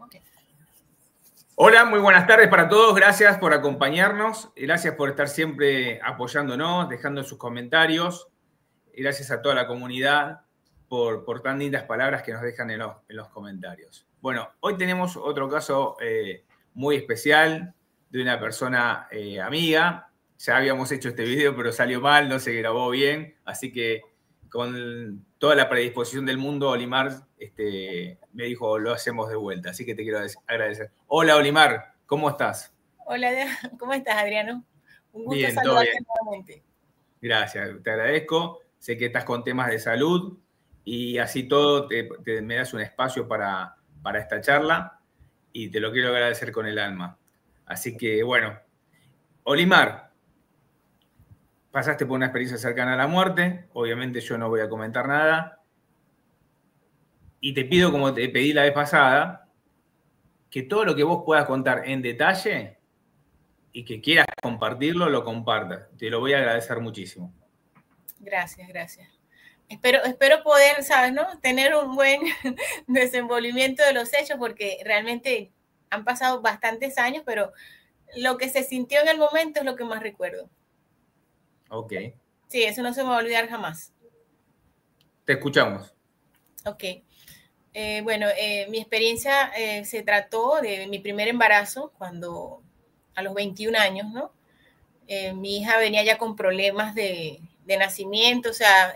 Okay. Hola, muy buenas tardes para todos. Gracias por acompañarnos. Gracias por estar siempre apoyándonos, dejando sus comentarios. Gracias a toda la comunidad por tan lindas palabras que nos dejan en los comentarios. Bueno, hoy tenemos otro caso muy especial de una persona amiga. Ya habíamos hecho este video, pero salió mal, no se grabó bien. Así que con toda la predisposición del mundo, Olimar me dijo, lo hacemos de vuelta. Así que te quiero agradecer. Hola, Olimar, ¿cómo estás? Hola, ¿cómo estás, Adriano? Un gusto Bien, todo saludarte bien. nuevamente. Gracias, te agradezco. Sé que estás con temas de salud y así todo me das un espacio para esta charla y te lo quiero agradecer con el alma. Así que, bueno, Olimar, pasaste por una experiencia cercana a la muerte, obviamente yo no voy a comentar nada, y te pido, como te pedí la vez pasada, que todo lo que vos puedas contar en detalle y que quieras compartirlo, lo compartas. Te lo voy a agradecer muchísimo. Gracias, gracias. Espero poder, ¿sabes, no? Tener un buen desenvolvimiento de los hechos, porque realmente han pasado bastantes años, pero lo que se sintió en el momento es lo que más recuerdo. Ok. Sí, eso no se me va a olvidar jamás. Te escuchamos. Ok. Bueno, mi experiencia se trató de mi primer embarazo cuando a los 21 años, ¿no? Mi hija venía ya con problemas de nacimiento, o sea,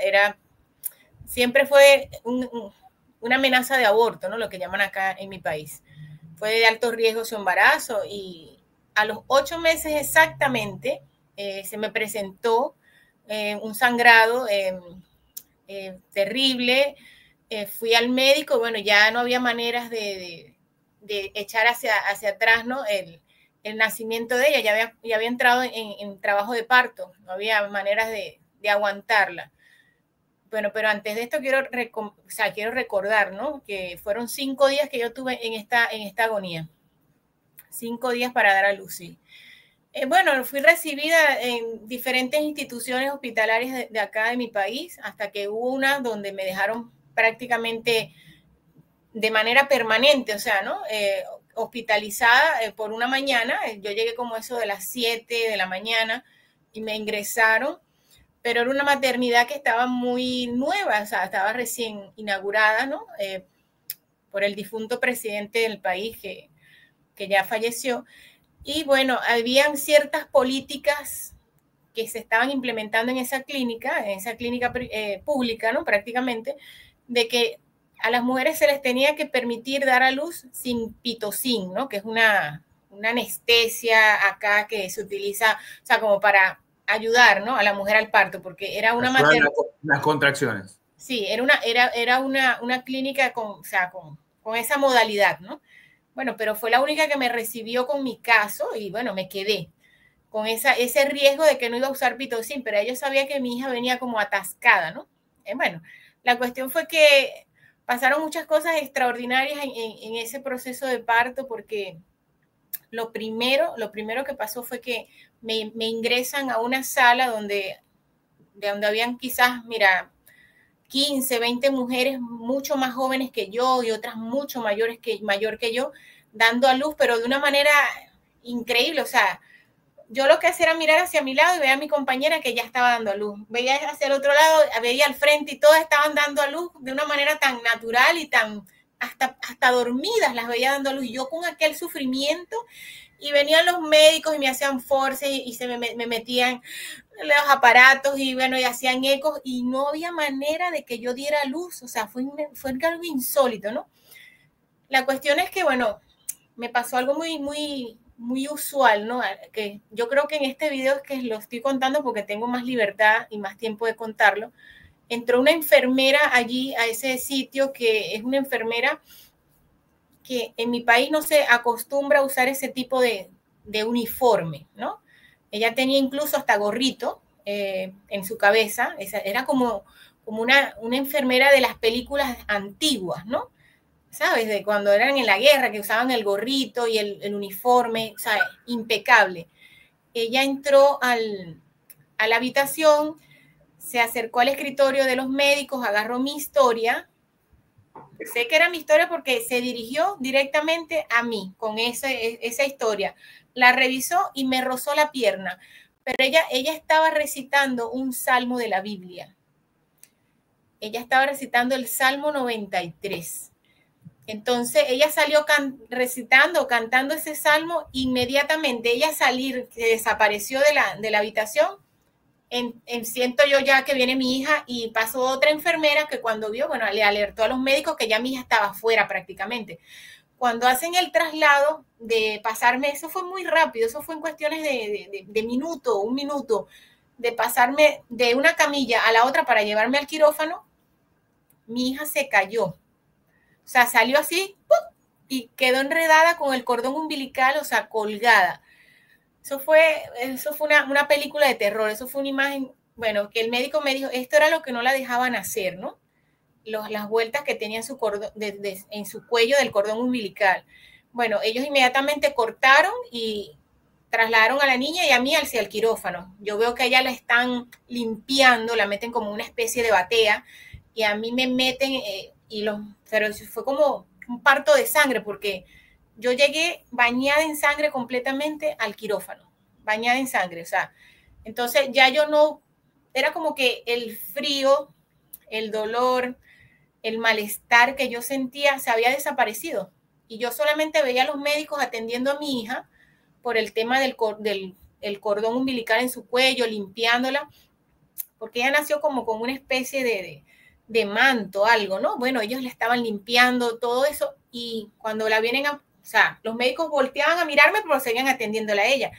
siempre fue una amenaza de aborto, ¿no? Lo que llaman acá en mi país. Fue de alto riesgo su embarazo y a los 8 meses exactamente se me presentó un sangrado terrible. Fui al médico, bueno, ya no había maneras de echar hacia atrás, ¿no? El nacimiento de ella, ya había entrado en trabajo de parto, no había maneras de aguantarla. Bueno, pero antes de esto quiero recordar, ¿no? Que fueron 5 días que yo tuve en esta agonía. 5 días para dar a luz, sí. Bueno, fui recibida en diferentes instituciones hospitalarias de acá de mi país, hasta que hubo una donde me dejaron prácticamente de manera permanente, o sea, ¿no? Hospitalizada por una mañana. Yo llegué como eso de las 7 de la mañana y me ingresaron, pero era una maternidad que estaba muy nueva, o sea, estaba recién inaugurada, ¿no? Por el difunto presidente del país que ya falleció. Y bueno, habían ciertas políticas que se estaban implementando en esa clínica pública, ¿no? Prácticamente, de que a las mujeres se les tenía que permitir dar a luz sin pitocin, ¿no? Que es una anestesia acá que se utiliza, o sea, como para ayudar, ¿no? A la mujer al parto, porque era una maternidad. Las contracciones. Sí, era una clínica con, o sea, con esa modalidad, ¿no? Bueno, pero fue la única que me recibió con mi caso y bueno, me quedé con ese riesgo de que no iba a usar pitocin, pero yo sabía que mi hija venía como atascada, ¿no? Bueno, la cuestión fue que pasaron muchas cosas extraordinarias en ese proceso de parto, porque lo primero que pasó fue que me ingresan a una sala de donde habían quizás, mira, 15, 20 mujeres mucho más jóvenes que yo y otras mucho mayor que yo, dando a luz, pero de una manera increíble. O sea, yo lo que hacía era mirar hacia mi lado y veía a mi compañera que ya estaba dando a luz. Veía hacia el otro lado, veía al frente y todas estaban dando a luz de una manera tan natural y tan hasta dormidas las veía dando a luz. Y yo con aquel sufrimiento, y venían los médicos y me hacían force y se me metían los aparatos y bueno, y hacían ecos y no había manera de que yo diera luz. O sea, fue algo insólito, ¿no? La cuestión es que, bueno, me pasó algo muy usual, ¿no? Que yo creo que en este video es que lo estoy contando porque tengo más libertad y más tiempo de contarlo. Entró una enfermera allí a ese sitio, que es una enfermera que en mi país no se acostumbra a usar ese tipo de uniforme, ¿no? Ella tenía incluso hasta gorrito en su cabeza. Era como una enfermera de las películas antiguas, ¿no? ¿Sabes? De cuando eran en la guerra, que usaban el gorrito y el uniforme, o sea, impecable. Ella entró a la habitación, se acercó al escritorio de los médicos, agarró mi historia, Sé que era mi historia porque se dirigió directamente a mí con esa historia. La revisó y me rozó la pierna. Pero ella estaba recitando un salmo de la Biblia. Ella estaba recitando el Salmo 93. Entonces ella salió cantando ese salmo, inmediatamente ella salir, que desapareció de la habitación. Siento yo ya que viene mi hija y pasó otra enfermera que cuando vio, bueno, le alertó a los médicos que ya mi hija estaba fuera prácticamente. Cuando hacen el traslado de pasarme, eso fue muy rápido, eso fue en cuestiones de minuto, un minuto, de pasarme de una camilla a la otra para llevarme al quirófano, mi hija se cayó. O sea, salió así ¡pum! Y quedó enredada con el cordón umbilical, o sea, colgada. Eso fue una película de terror, eso fue una imagen, bueno, que el médico me dijo, esto era lo que no la dejaban hacer, ¿no? Las vueltas que tenía en su, en su cuello del cordón umbilical. Bueno, ellos inmediatamente cortaron y trasladaron a la niña y a mí hacia el quirófano. Yo veo que a ella la están limpiando, la meten como una especie de batea y a mí me meten, pero fue como un parto de sangre porque yo llegué bañada en sangre completamente al quirófano, bañada en sangre, o sea, entonces ya yo no, era como que el frío, el dolor, el malestar que yo sentía se había desaparecido y yo solamente veía a los médicos atendiendo a mi hija por el tema del cordón umbilical en su cuello, limpiándola, porque ella nació como con una especie de manto, algo, ¿no? Bueno, ellos le estaban limpiando todo eso y cuando la vienen o sea, los médicos volteaban a mirarme, pero seguían atendiéndola a ella.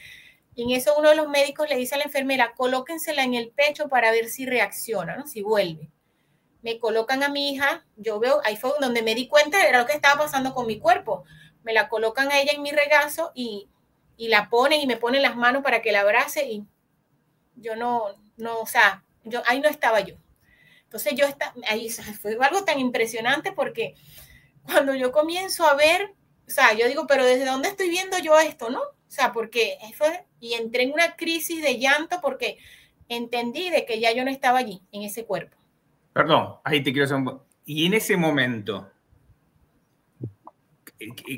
Y en eso uno de los médicos le dice a la enfermera, colóquensela en el pecho para ver si reacciona, ¿no? Si vuelve. Me colocan a mi hija, yo veo, ahí fue donde me di cuenta de lo que estaba pasando con mi cuerpo. Me la colocan a ella en mi regazo y la ponen y me ponen las manos para que la abrace y yo no, o sea, ahí no estaba yo. Entonces ahí fue algo tan impresionante porque cuando yo comienzo a ver, o sea, yo digo, pero ¿desde dónde estoy viendo yo esto, no? O sea, porque y entré en una crisis de llanto porque entendí de que ya yo no estaba allí, en ese cuerpo. Perdón, ahí te quiero hacer Y en ese momento,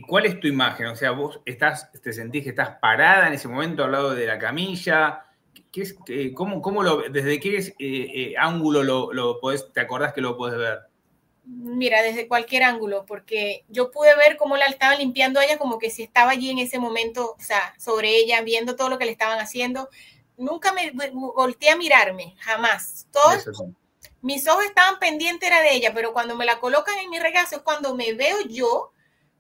¿cuál es tu imagen? O sea, vos te sentís que estás parada en ese momento al lado de la camilla. ¿Desde qué ángulo te acordás que lo podés ver? Mira, desde cualquier ángulo, porque yo pude ver cómo la estaba limpiando ella, como que si estaba allí en ese momento, o sea, sobre ella, viendo todo lo que le estaban haciendo. Nunca me volteé a mirarme, jamás. Mis ojos estaban pendientes era de ella, pero cuando me la colocan en mi regazo es cuando me veo yo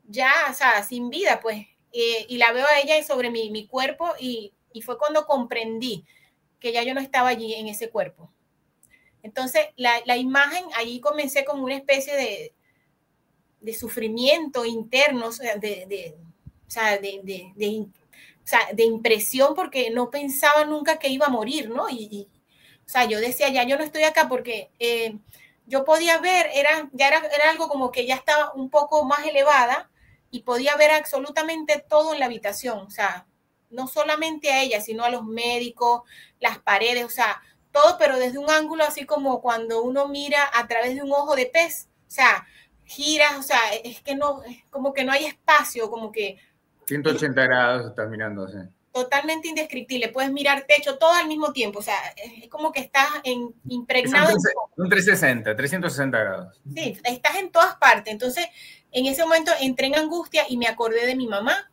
ya, o sea, sin vida, pues, y la veo a ella sobre mi cuerpo y fue cuando comprendí que ya yo no estaba allí en ese cuerpo. Entonces, la imagen, ahí comencé como una especie de sufrimiento interno, o sea, de impresión, porque no pensaba nunca que iba a morir, ¿no? O sea, yo decía, ya yo no estoy acá porque yo podía ver, era algo como que ya estaba un poco más elevada y podía ver absolutamente todo en la habitación, o sea, no solamente a ella, sino a los médicos, las paredes, o sea, todo, pero desde un ángulo así como cuando uno mira a través de un ojo de pez, o sea, giras, o sea, es que no, como que no hay espacio, como que 180 grados estás mirando, sí. Totalmente indescriptible, puedes mirar techo todo al mismo tiempo, o sea, es como que estás impregnado. Un 360 grados. Sí, estás en todas partes, entonces en ese momento entré en angustia y me acordé de mi mamá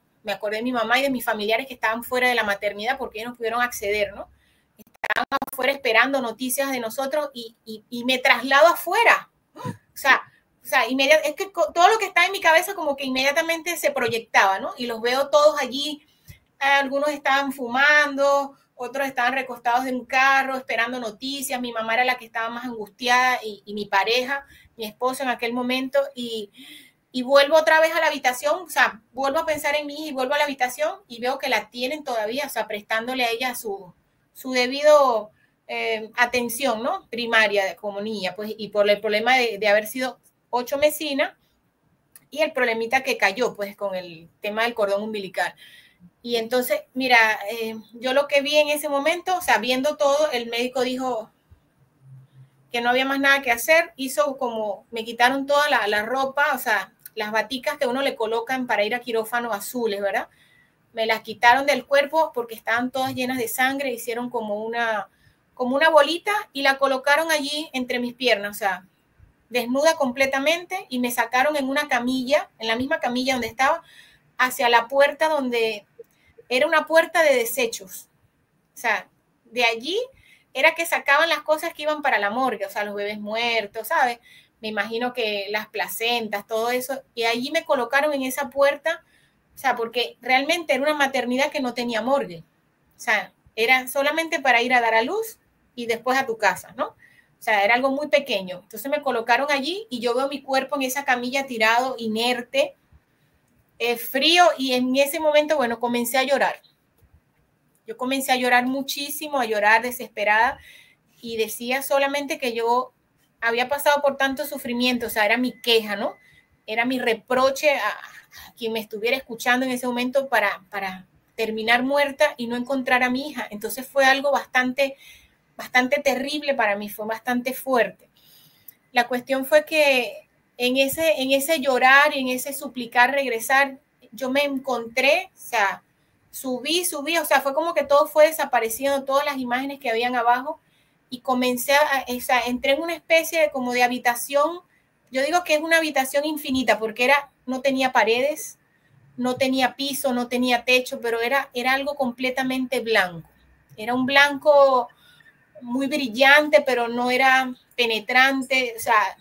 y de mis familiares que estaban fuera de la maternidad porque ellos no pudieron acceder, ¿no? Estaban afuera esperando noticias de nosotros y me traslado afuera, o sea, es que todo lo que está en mi cabeza como que inmediatamente se proyectaba, ¿no? Y los veo todos allí, algunos estaban fumando, otros estaban recostados en un carro esperando noticias, mi mamá era la que estaba más angustiada y mi pareja, mi esposo en aquel momento, y vuelvo otra vez a la habitación, o sea, vuelvo a pensar en mí y vuelvo a la habitación y veo que la tienen todavía, o sea, prestándole a ella su debido atención, ¿no? Primaria como niña, pues, y por el problema de haber sido 8 mesinas y el problemita que cayó, pues, con el tema del cordón umbilical. Y entonces, mira, yo lo que vi en ese momento, o sea, viendo todo, el médico dijo que no había más nada que hacer, hizo como, me quitaron toda la ropa, o sea, las baticas que uno le colocan para ir a quirófano azules, ¿verdad? Me las quitaron del cuerpo porque estaban todas llenas de sangre, hicieron como una bolita y la colocaron allí entre mis piernas, o sea, desnuda completamente, y me sacaron en una camilla, en la misma camilla donde estaba, hacia la puerta donde era una puerta de desechos. O sea, de allí era que sacaban las cosas que iban para la morgue, o sea, los bebés muertos, ¿sabes? Me imagino que las placentas, todo eso, y allí me colocaron en esa puerta, o sea, porque realmente era una maternidad que no tenía morgue. O sea, era solamente para ir a dar a luz y después a tu casa, ¿no? O sea, era algo muy pequeño. Entonces me colocaron allí y yo veo mi cuerpo en esa camilla tirado, inerte, frío, y en ese momento, bueno, comencé a llorar. Yo comencé a llorar muchísimo, a llorar desesperada, y decía solamente que yo había pasado por tanto sufrimiento, o sea, era mi queja, ¿no? Era mi reproche a quien me estuviera escuchando en ese momento para terminar muerta y no encontrar a mi hija. Entonces fue algo bastante terrible para mí, fue bastante fuerte. La cuestión fue que en ese llorar y en ese suplicar regresar, yo me encontré, o sea, subí, o sea, fue como que todo fue desapareciendo, todas las imágenes que habían abajo, y comencé o sea, entré en una especie de, como de habitación. Yo digo que es una habitación infinita porque no tenía paredes, no tenía piso, no tenía techo, pero era algo completamente blanco. Era un blanco muy brillante, pero no era penetrante, o sea,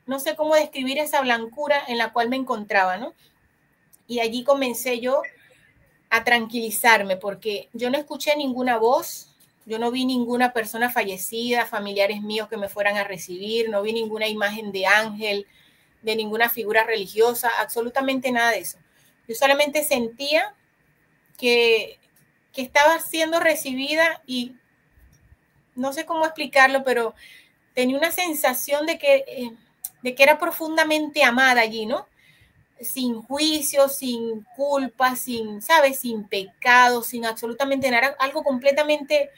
no sé cómo describir esa blancura en la cual me encontraba, ¿no? Y allí comencé yo a tranquilizarme, porque yo no escuché ninguna voz, yo no vi ninguna persona fallecida, familiares míos que me fueran a recibir, no vi ninguna imagen de ángel, de ninguna figura religiosa, absolutamente nada de eso. Yo solamente sentía que estaba siendo recibida, y no sé cómo explicarlo, pero tenía una sensación de que era profundamente amada allí, ¿no? Sin juicio, sin culpa, ¿sabes? Sin pecado, sin absolutamente nada, algo completamente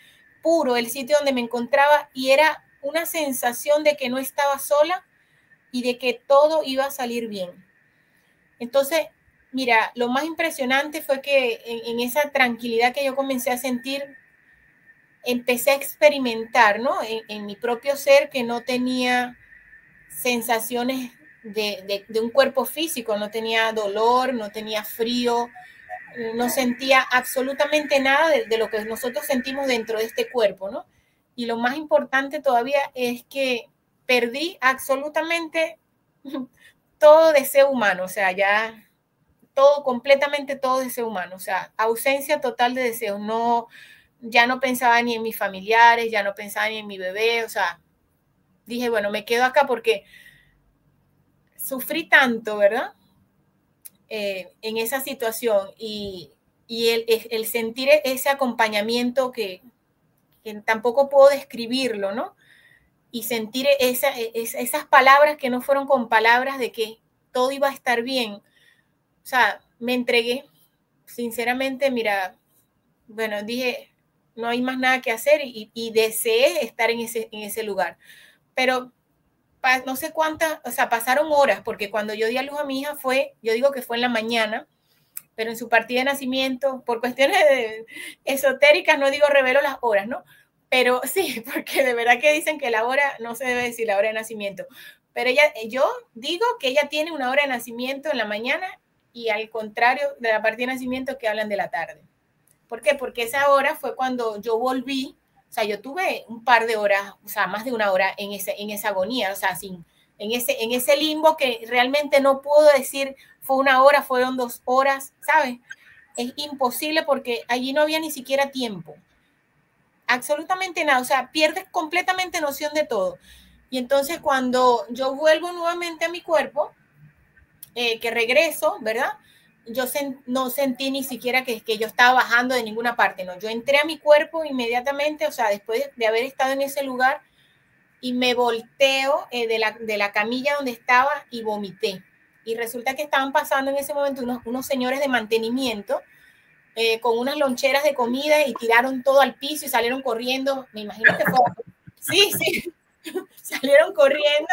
puro, el sitio donde me encontraba, y era una sensación de que no estaba sola y de que todo iba a salir bien. Entonces, mira, lo más impresionante fue que en esa tranquilidad que yo comencé a sentir, empecé a experimentar, ¿no? En mi propio ser, que no tenía sensaciones de un cuerpo físico, no tenía dolor, no tenía frío, no sentía absolutamente nada de lo que nosotros sentimos dentro de este cuerpo, ¿no? Y lo más importante todavía es que perdí absolutamente todo deseo humano, o sea, ya todo, completamente todo deseo humano, o sea, ausencia total de deseos, no, ya no pensaba ni en mis familiares, ya no pensaba ni en mi bebé, o sea, dije, bueno, me quedo acá porque sufrí tanto, ¿verdad? En esa situación, y el sentir ese acompañamiento que tampoco puedo describirlo, ¿no? Y sentir esas palabras que no fueron con palabras de que todo iba a estar bien. O sea, me entregué, sinceramente, mira, bueno, dije, no hay más nada que hacer, y deseé estar en ese lugar. Pero no sé cuántas, o sea, pasaron horas, porque cuando yo di a luz a mi hija yo digo que fue en la mañana, pero en su partida de nacimiento, por cuestiones esotéricas, no digo revelo las horas, ¿no? Pero sí, porque de verdad que dicen que la hora, no se debe decir la hora de nacimiento, pero yo digo que ella tiene una hora de nacimiento en la mañana, y al contrario de la partida de nacimiento, que hablan de la tarde. ¿Por qué? Porque esa hora fue cuando yo volví, o sea, yo tuve un par de horas, o sea, más de una hora en esa agonía, o sea, en ese limbo que realmente no puedo decir fue una hora, fueron 2 horas, ¿sabes? Es imposible porque allí no había ni siquiera tiempo, absolutamente nada, o sea, pierdes completamente noción de todo. Y entonces cuando yo vuelvo nuevamente a mi cuerpo, que regreso, ¿verdad? Yo no sentí ni siquiera que yo estaba bajando de ninguna parte, no. Yo entré a mi cuerpo inmediatamente, o sea, después de haber estado en ese lugar, y me volteo de la camilla donde estaba y vomité. Y resulta que estaban pasando en ese momento unos señores de mantenimiento con unas loncheras de comida, y tiraron todo al piso y salieron corriendo. Me imagino que fue... Sí, sí. salieron corriendo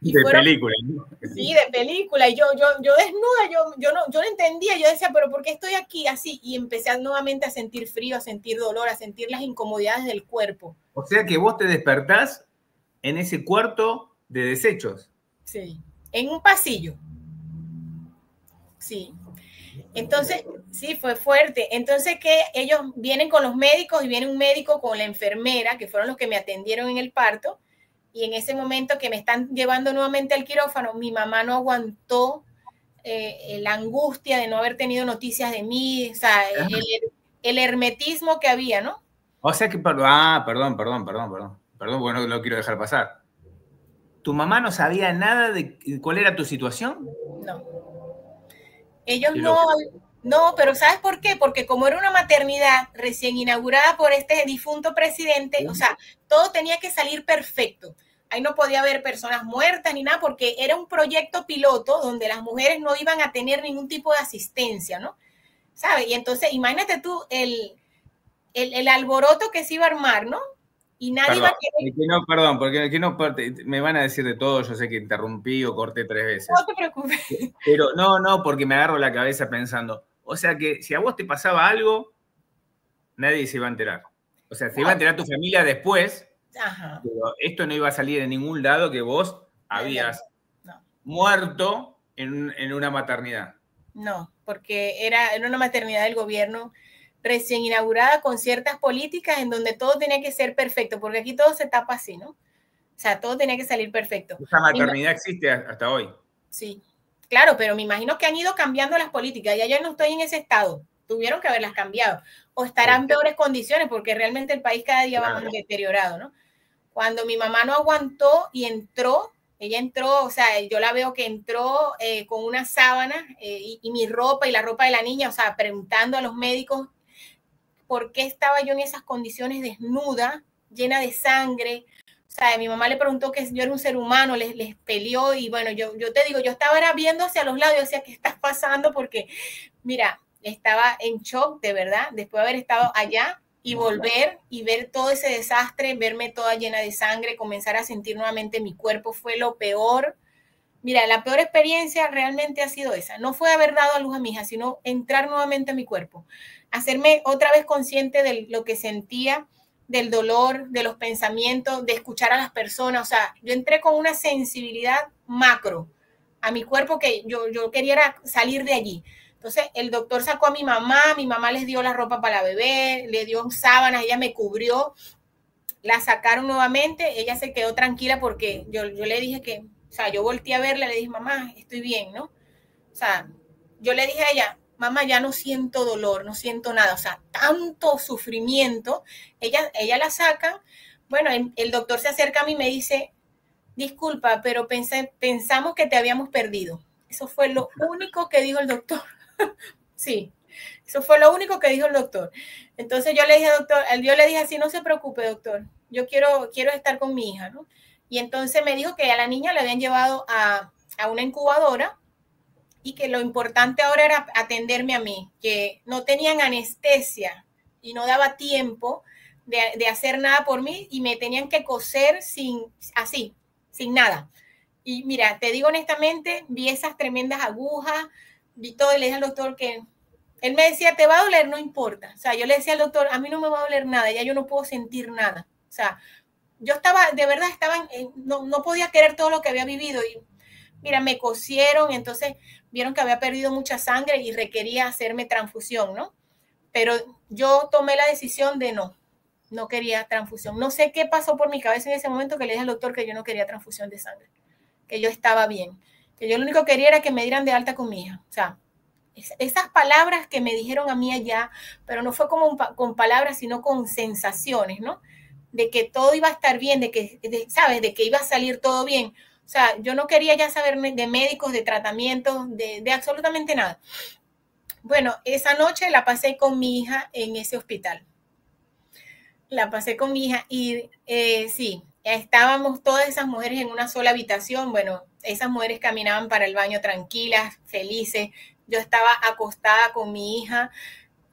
y de fueron, película, ¿no? sí, de película, y yo desnuda, yo no entendía, yo decía, pero ¿por qué estoy aquí así? Y empecé nuevamente a sentir frío, a sentir dolor, a sentir las incomodidades del cuerpo. O sea que vos te despertás en ese cuarto de desechos. Sí, en un pasillo. Sí. Entonces, sí, fue fuerte. Entonces, que ellos vienen con los médicos y viene un médico con la enfermera, que fueron los que me atendieron en el parto, y en ese momento que me están llevando nuevamente al quirófano, mi mamá no aguantó la angustia de no haber tenido noticias de mí, o sea, el hermetismo que había, ¿no? O sea que, perdón, bueno, no lo quiero dejar pasar. ¿Tu mamá no sabía nada de cuál era tu situación? No. Ellos no, pero ¿sabes por qué? Porque como era una maternidad recién inaugurada por este difunto presidente, o sea, todo tenía que salir perfecto. Ahí no podía haber personas muertas ni nada, porque era un proyecto piloto donde las mujeres no iban a tener ningún tipo de asistencia, ¿no? ¿Sabes? Y entonces, imagínate tú el alboroto que se iba a armar, ¿no? Y nadie iba a querer. Perdón, porque no, me van a decir de todo, yo sé que interrumpí o corté 3 veces. No te preocupes. Pero no, porque me agarro la cabeza pensando, o sea que si a vos te pasaba algo, nadie se iba a enterar. O sea, se iba a enterar tu familia después, Ajá. pero esto no iba a salir en ningún lado que vos habías muerto en una maternidad. No, porque era una maternidad del gobierno recién inaugurada con ciertas políticas en donde todo tenía que ser perfecto, porque aquí todo se tapa así, ¿no? O sea, todo tenía que salir perfecto. Esa maternidad existe hasta hoy. Sí, claro, pero me imagino que han ido cambiando las políticas. Ya yo no estoy en ese estado. Tuvieron que haberlas cambiado. O estarán en peores condiciones, porque realmente el país cada día va más deteriorado, ¿no? Cuando mi mamá no aguantó y entró, ella entró, o sea, yo la veo que entró con una sábana y mi ropa y la ropa de la niña, o sea, preguntando a los médicos por qué estaba yo en esas condiciones desnuda, llena de sangre. O sea, mi mamá le preguntó que yo era un ser humano, les peleó y bueno, yo te digo, yo estaba viendo hacia los lados, yo decía, ¿qué está pasando? Porque, mira, estaba en shock, de verdad, después de haber estado allá y volver y ver todo ese desastre, verme toda llena de sangre, comenzar a sentir nuevamente mi cuerpo fue lo peor. Mira, la peor experiencia realmente ha sido esa. No fue haber dado a luz a mi hija, sino entrar nuevamente a mi cuerpo, hacerme otra vez consciente de lo que sentía, del dolor, de los pensamientos, de escuchar a las personas. O sea, yo entré con una sensibilidad macro a mi cuerpo que yo quería salir de allí. Entonces, el doctor sacó a mi mamá les dio la ropa para la bebé, le dio sábanas, ella me cubrió, la sacaron nuevamente, ella se quedó tranquila porque yo le dije que, o sea, yo volteé a verla, le dije, mamá, estoy bien, ¿no? O sea, yo le dije a ella, mamá, ya no siento dolor, no siento nada, o sea, tanto sufrimiento, ella la sacan, bueno, el doctor se acerca a mí y me dice, disculpa, pero pensamos que te habíamos perdido. Eso fue lo único que dijo el doctor. Sí, eso fue lo único que dijo el doctor. Entonces yo le dije, doctor, yo le dije así, no se preocupe, doctor, yo quiero estar con mi hija, ¿no? Y entonces me dijo que a la niña le habían llevado a una incubadora y que lo importante ahora era atenderme a mí, que no tenían anestesia y no daba tiempo de hacer nada por mí y me tenían que coser sin nada. Y mira, te digo honestamente, vi esas tremendas agujas, vi todo y le dije al doctor que él me decía, ¿te va a doler? No importa. O sea, yo le decía al doctor, a mí no me va a doler nada, ya yo no puedo sentir nada. O sea, yo estaba, de verdad, no podía querer todo lo que había vivido. Y mira, me cosieron, entonces vieron que había perdido mucha sangre y requería hacerme transfusión, ¿no? Pero yo tomé la decisión de no quería transfusión. No sé qué pasó por mi cabeza en ese momento que le dije al doctor que yo no quería transfusión de sangre, que yo estaba bien, que yo lo único que quería era que me dieran de alta con mi hija. O sea, esas palabras que me dijeron a mí allá, pero no fue como con palabras, sino con sensaciones, ¿no? De que todo iba a estar bien, ¿sabes? De que iba a salir todo bien. O sea, yo no quería ya saber de médicos, de tratamientos, de absolutamente nada. Bueno, esa noche la pasé con mi hija en ese hospital. La pasé con mi hija y sí, estábamos todas esas mujeres en una sola habitación. Bueno, esas mujeres caminaban para el baño tranquilas, felices. Yo estaba acostada con mi hija,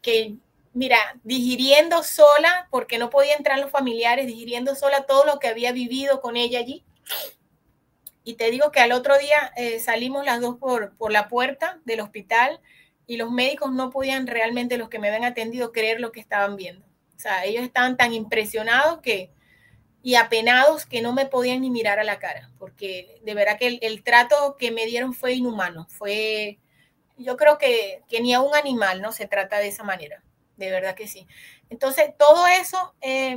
que, mira, digiriendo sola, porque no podía entrar los familiares, digiriendo sola todo lo que había vivido con ella allí. Y te digo que al otro día salimos las dos por la puerta del hospital y los médicos no podían realmente, los que me habían atendido, creer lo que estaban viendo. O sea, ellos estaban tan impresionados y apenados que no me podían ni mirar a la cara, porque de verdad que el trato que me dieron fue inhumano. Yo creo que ni a un animal no se trata de esa manera, de verdad que sí. Entonces, todo eso,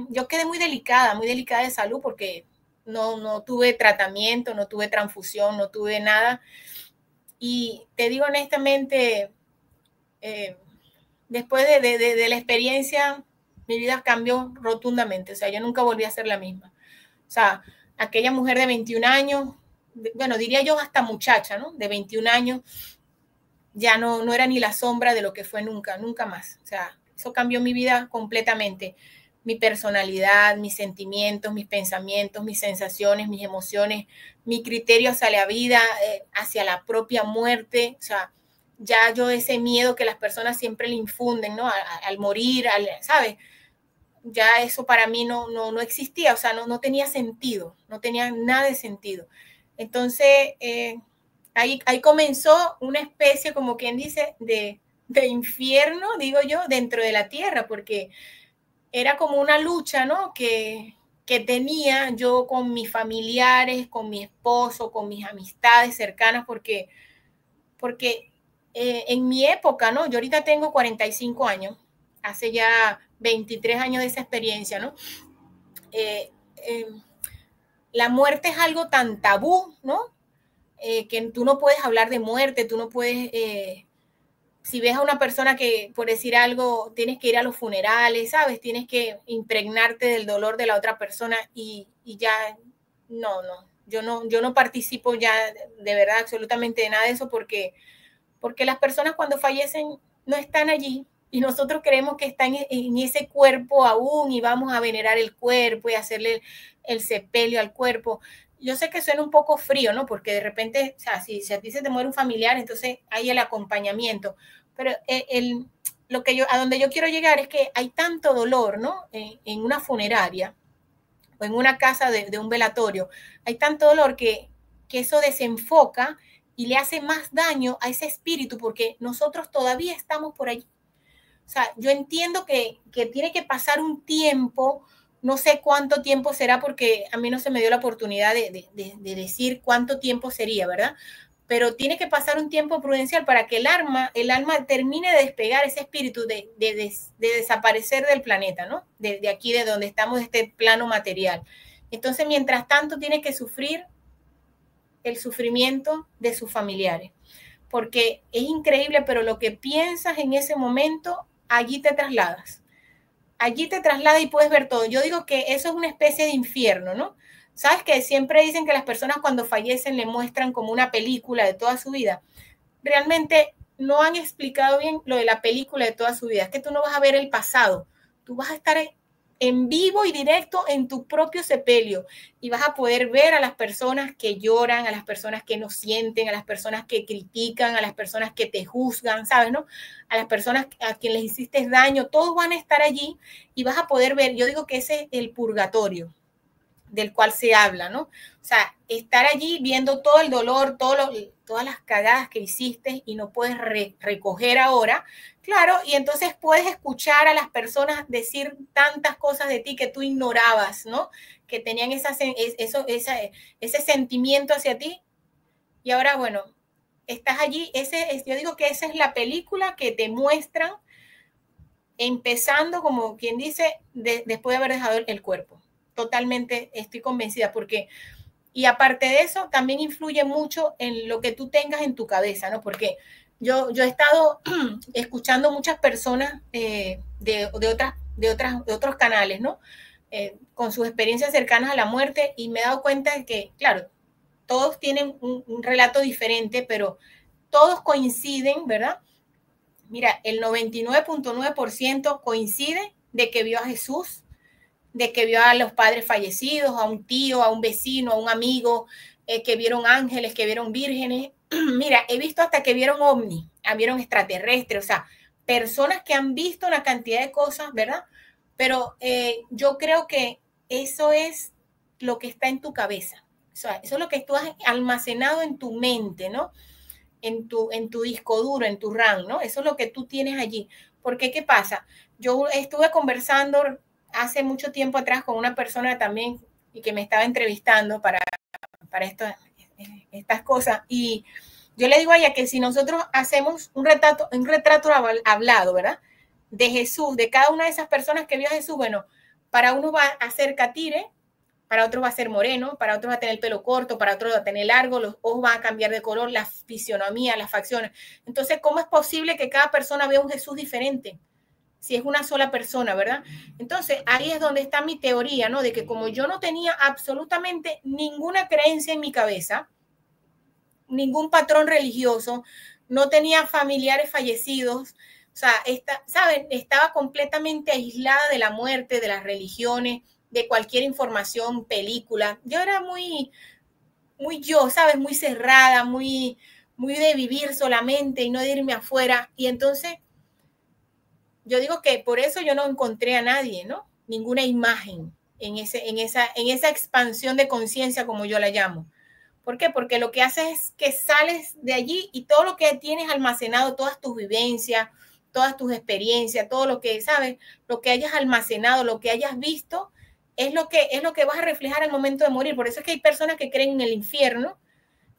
yo quedé muy delicada de salud porque no tuve tratamiento, no tuve transfusión, no tuve nada. Y te digo honestamente, después de la experiencia, mi vida cambió rotundamente. O sea, yo nunca volví a ser la misma. O sea, aquella mujer de 21 años, bueno, diría yo hasta muchacha, ¿no? De 21 años, ya no era ni la sombra de lo que fue nunca, nunca más. O sea, eso cambió mi vida completamente. Mi personalidad, mis sentimientos, mis pensamientos, mis sensaciones, mis emociones, mi criterio hacia la vida, hacia la propia muerte. O sea, ya yo ese miedo que las personas siempre le infunden, ¿no? Al morir, ¿sabes? Ya eso para mí no existía, o sea, no tenía sentido, no tenía nada de sentido. Entonces, ahí comenzó una especie, como quien dice, de infierno, digo yo, dentro de la tierra, porque era como una lucha, ¿no? Que tenía yo con mis familiares, con mi esposo, con mis amistades cercanas, porque en mi época, ¿no? Yo ahorita tengo 45 años, hace ya 23 años de esa experiencia, ¿no? Eh, eh, la muerte es algo tan tabú, ¿no? Que tú no puedes hablar de muerte, tú no puedes, si ves a una persona que, por decir algo, tienes que ir a los funerales, ¿sabes? Tienes que impregnarte del dolor de la otra persona y ya, yo no participo ya de verdad absolutamente de nada de eso porque las personas cuando fallecen no están allí y nosotros creemos que están en ese cuerpo aún y vamos a venerar el cuerpo y hacerle el sepelio al cuerpo. Yo sé que suena un poco frío, ¿no? Porque de repente, o sea, si a ti se te muere un familiar, entonces hay el acompañamiento. Pero a donde yo quiero llegar es que hay tanto dolor, ¿no? En una funeraria o en una casa de un velatorio, hay tanto dolor que eso desenfoca y le hace más daño a ese espíritu porque nosotros todavía estamos por allí. O sea, yo entiendo que tiene que pasar un tiempo, no sé cuánto tiempo será porque a mí no se me dio la oportunidad de decir cuánto tiempo sería, ¿verdad? Pero tiene que pasar un tiempo prudencial para que el alma termine de despegar ese espíritu, de desaparecer del planeta, ¿no? De aquí, de donde estamos, de este plano material. Entonces, mientras tanto, tiene que sufrir el sufrimiento de sus familiares. Porque es increíble, pero lo que piensas en ese momento, allí te trasladas. Allí te trasladas y puedes ver todo. Yo digo que eso es una especie de infierno, ¿no? ¿Sabes que siempre dicen que las personas cuando fallecen le muestran como una película de toda su vida? Realmente no han explicado bien lo de la película de toda su vida. Es que tú no vas a ver el pasado. Tú vas a estar en vivo y directo en tu propio sepelio y vas a poder ver a las personas que lloran, a las personas que no sienten, a las personas que critican, a las personas que te juzgan, ¿sabes? ¿No? A las personas a quienes les hiciste daño, todos van a estar allí y vas a poder ver. Yo digo que ese es el purgatorio del cual se habla, ¿no? O sea, estar allí viendo todo el dolor, todas las cagadas que hiciste y no puedes recoger ahora, claro, y entonces puedes escuchar a las personas decir tantas cosas de ti que tú ignorabas, ¿no? Que tenían ese sentimiento hacia ti y ahora, bueno, estás allí, yo digo que esa es la película que te muestran empezando, como quien dice, después de haber dejado el cuerpo. Totalmente estoy convencida porque, y aparte de eso, también influye mucho en lo que tú tengas en tu cabeza, ¿no? Porque yo he estado escuchando muchas personas de otros canales, ¿no? Con sus experiencias cercanas a la muerte y me he dado cuenta de que, claro, todos tienen un relato diferente, pero todos coinciden, ¿verdad? Mira, el 99.9% coincide de que vio a Jesús, de que vio a los padres fallecidos, a un tío, a un vecino, a un amigo, que vieron ángeles, que vieron vírgenes. Mira, he visto hasta que vieron ovnis, vieron extraterrestres, o sea, personas que han visto una cantidad de cosas, ¿verdad? Pero yo creo que eso es lo que está en tu cabeza. eso es lo que tú has almacenado en tu mente, ¿no? En tu disco duro, en tu RAM, ¿no? Eso es lo que tú tienes allí. Porque, ¿qué pasa? Yo estuve conversando hace mucho tiempo atrás con una persona también y que me estaba entrevistando para estas cosas, y yo le digo a ella que si nosotros hacemos un retrato hablado, ¿verdad? De Jesús, de cada una de esas personas que vio a Jesús, bueno, para uno va a ser catire, para otros va a ser moreno, para otros va a tener el pelo corto, para otros va a tener largo, los ojos van a cambiar de color, la fisionomía, las facciones. Entonces, ¿cómo es posible que cada persona vea un Jesús diferente? Si es una sola persona, ¿verdad? Entonces, ahí es donde está mi teoría, ¿no? De que como yo no tenía absolutamente ninguna creencia en mi cabeza, ningún patrón religioso, no tenía familiares fallecidos, o sea, ¿saben? Estaba completamente aislada de la muerte, de las religiones, de cualquier información, película. Yo era muy yo, ¿sabes? Muy cerrada, muy de vivir solamente y no de irme afuera. Y entonces, yo digo que por eso yo no encontré a nadie, ¿no? Ninguna imagen en esa expansión de conciencia, como yo la llamo. ¿Por qué? Porque lo que haces es que sales de allí y todo lo que tienes almacenado, todas tus vivencias, todas tus experiencias, todo lo que sabes, lo que hayas almacenado, lo que hayas visto, es lo que vas a reflejar al momento de morir. Por eso es que hay personas que creen en el infierno,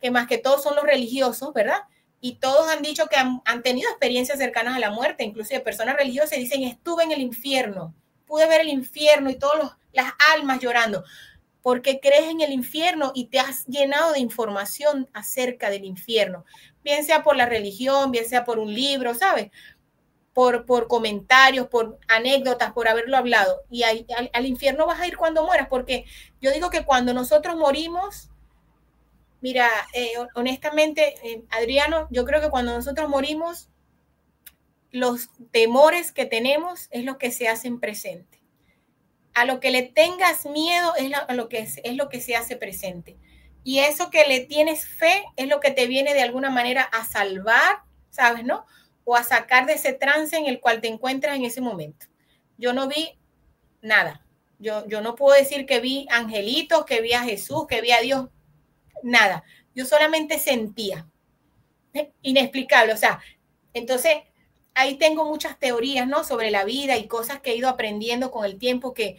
que más que todos son los religiosos, ¿verdad? Y todos han dicho que han tenido experiencias cercanas a la muerte, inclusive personas religiosas dicen, estuve en el infierno, pude ver el infierno y todas las almas llorando, porque crees en el infierno y te has llenado de información acerca del infierno, bien sea por la religión, bien sea por un libro, ¿sabes? Por comentarios, por anécdotas, por haberlo hablado. Y al infierno vas a ir cuando mueras, porque yo digo que cuando nosotros morimos, mira, honestamente, Adriano, yo creo que cuando nosotros morimos, los temores que tenemos es lo que se hacen presente. A lo que le tengas miedo es lo que se hace presente. Y eso que le tienes fe es lo que te viene de alguna manera a salvar, ¿sabes, no? O a sacar de ese trance en el cual te encuentras en ese momento. Yo no vi nada. Yo no puedo decir que vi angelitos, que vi a Jesús, que vi a Dios. Nada. Yo solamente sentía. Inexplicable. O sea, entonces ahí tengo muchas teorías, ¿no? Sobre la vida y cosas que he ido aprendiendo con el tiempo, que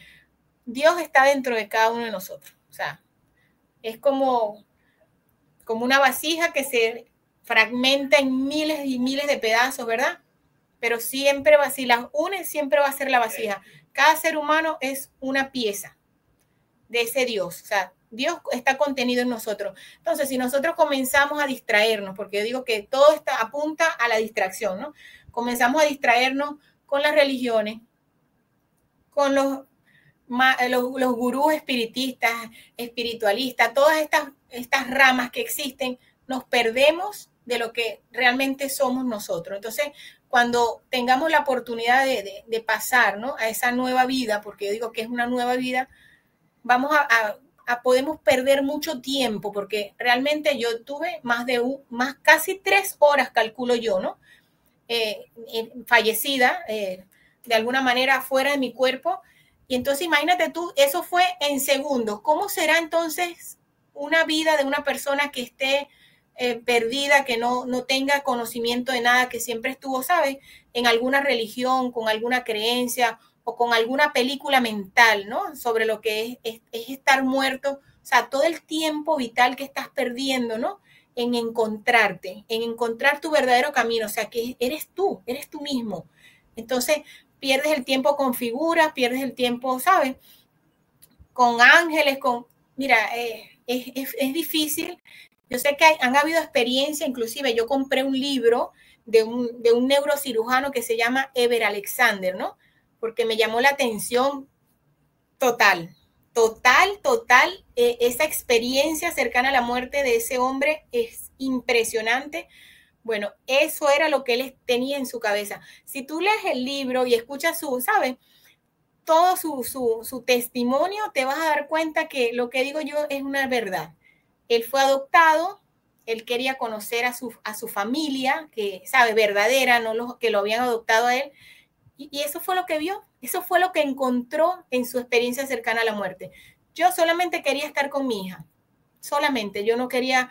Dios está dentro de cada uno de nosotros. O sea, es como una vasija que se fragmenta en miles y miles de pedazos, ¿verdad? Pero siempre va, si las unes, siempre va a ser la vasija. Cada ser humano es una pieza de ese Dios. O sea, Dios está contenido en nosotros. Entonces, si nosotros comenzamos a distraernos, porque yo digo que todo apunta a la distracción, ¿no? Comenzamos a distraernos con las religiones, con los gurús espiritualistas, todas estas ramas que existen, nos perdemos de lo que realmente somos nosotros. Entonces, cuando tengamos la oportunidad de pasar, ¿no? A esa nueva vida, porque yo digo que es una nueva vida, podemos perder mucho tiempo, porque realmente yo tuve casi 3 horas, calculo yo, ¿no? Fallecida, de alguna manera fuera de mi cuerpo. Y entonces imagínate tú, eso fue en segundos. ¿Cómo será entonces una vida de una persona que esté perdida, que no tenga conocimiento de nada, que siempre estuvo, ¿sabes?, en alguna religión, con alguna creencia o con alguna película mental, ¿no?, sobre lo que es estar muerto. O sea, todo el tiempo vital que estás perdiendo, ¿no?, en encontrarte, en encontrar tu verdadero camino. O sea, que eres tú mismo. Entonces, pierdes el tiempo con figuras, pierdes el tiempo, ¿sabes?, con ángeles, mira, es difícil. Yo sé que han habido experiencias, inclusive yo compré un libro de un neurocirujano que se llama Eber Alexander, ¿no? Porque me llamó la atención total. Esa experiencia cercana a la muerte de ese hombre es impresionante. Bueno, eso era lo que él tenía en su cabeza. Si tú lees el libro y escuchas ¿sabes?, todo su testimonio, te vas a dar cuenta que lo que digo yo es una verdad. Él fue adoptado, él quería conocer a su familia, que, ¿sabe?, verdadera, no que lo habían adoptado a él. Y eso fue lo que vio, eso fue lo que encontró en su experiencia cercana a la muerte. Yo solamente quería estar con mi hija. solamente. Yo no quería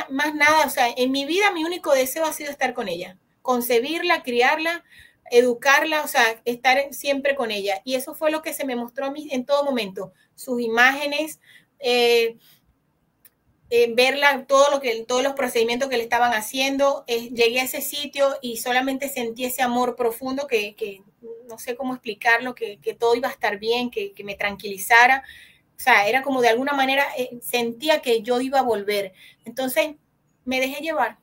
más nada. O sea, en mi vida mi único deseo ha sido estar con ella, concebirla, criarla, educarla, o sea, estar siempre con ella. Y eso fue lo que se me mostró a mí en todo momento. Sus imágenes, verla, todos los procedimientos que le estaban haciendo. Llegué a ese sitio y solamente sentí ese amor profundo que no sé cómo explicarlo, que todo iba a estar bien, que me tranquilizara. O sea, era como de alguna manera, sentía que yo iba a volver. Entonces me dejé llevar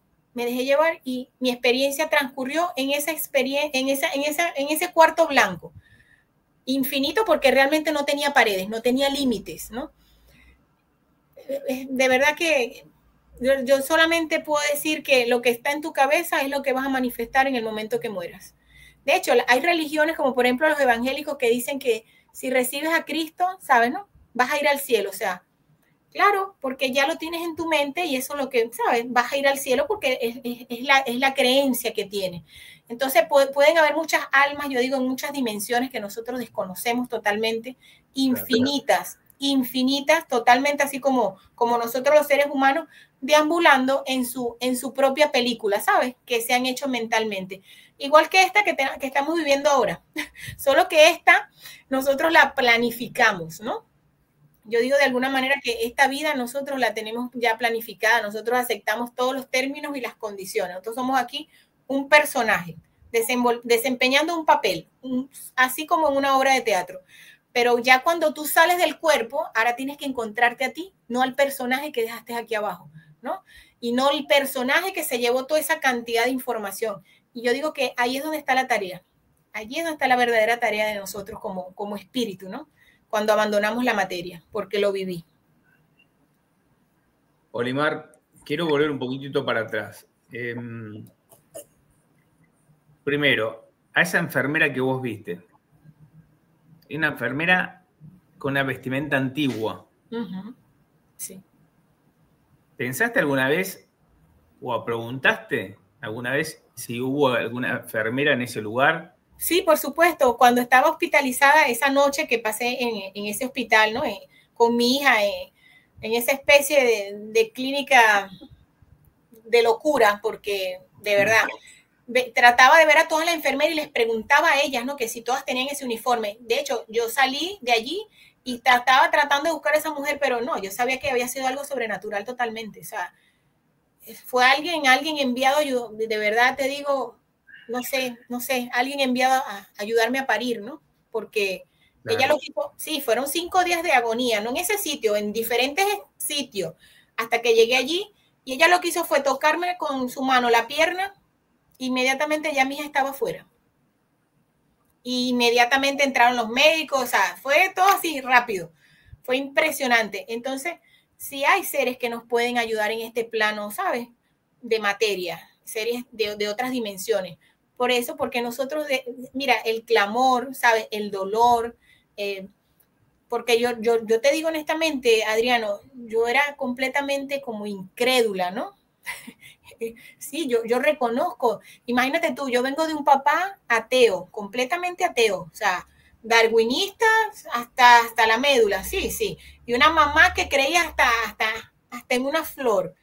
y mi experiencia transcurrió en esa experiencia, en ese cuarto blanco, infinito, porque realmente no tenía paredes, no tenía límites, ¿no? De verdad que yo solamente puedo decir que lo que está en tu cabeza es lo que vas a manifestar en el momento que mueras. De hecho, hay religiones como por ejemplo los evangélicos que dicen que si recibes a Cristo, ¿sabes, no? Vas a ir al cielo. O sea, claro, porque ya lo tienes en tu mente y eso es lo que, ¿sabes? Vas a ir al cielo porque es la creencia que tienes. Entonces pueden haber muchas almas, yo digo, en muchas dimensiones que nosotros desconocemos totalmente, infinitas, infinitas, totalmente así como nosotros los seres humanos, deambulando en su propia película, ¿sabes? Que se han hecho mentalmente. Igual que esta que estamos viviendo ahora. Solo que esta nosotros la planificamos, ¿no? Yo digo de alguna manera que esta vida nosotros la tenemos ya planificada, nosotros aceptamos todos los términos y las condiciones. Nosotros somos aquí un personaje, desempeñando un papel, así como en una obra de teatro. Pero ya cuando tú sales del cuerpo, ahora tienes que encontrarte a ti, no al personaje que dejaste aquí abajo, ¿no? Y no el personaje que se llevó toda esa cantidad de información. Y yo digo que ahí es donde está la tarea. Allí es donde está la verdadera tarea de nosotros como espíritu, ¿no? Cuando abandonamos la materia, porque lo viví. Olimar, quiero volver un poquitito para atrás. Primero, a esa enfermera que vos viste, una enfermera con una vestimenta antigua. Sí. ¿Pensaste alguna vez o preguntaste alguna vez si hubo alguna enfermera en ese lugar? Sí, por supuesto. Cuando estaba hospitalizada esa noche que pasé en ese hospital, ¿no? Con mi hija, en esa especie de clínica de locura, porque de verdad trataba de ver a todas las enfermeras y les preguntaba a ellas, ¿no? Que si todas tenían ese uniforme. De hecho, yo salí de allí y estaba tratando de buscar a esa mujer, pero no, yo sabía que había sido algo sobrenatural totalmente. O sea, fue alguien enviado, yo de verdad te digo, no sé, alguien enviado a ayudarme a parir, ¿no? Porque claro, ella lo quiso, sí, fueron 5 días de agonía, no en ese sitio, en diferentes sitios, hasta que llegué allí y ella lo que hizo fue tocarme con su mano la pierna, inmediatamente ya mi hija estaba afuera. Y inmediatamente entraron los médicos, o sea, fue todo así rápido, fue impresionante. Entonces, sí hay seres que nos pueden ayudar en este plano, ¿sabes? De materia, seres de otras dimensiones. Por eso, porque nosotros, mira, el clamor, ¿sabes? El dolor, porque yo te digo honestamente, Adriano, yo era completamente como incrédula, ¿no? Sí, yo reconozco. Imagínate tú, yo vengo de un papá ateo, completamente ateo, o sea, darwinista hasta la médula, sí, sí. Y una mamá que creía hasta en una flor.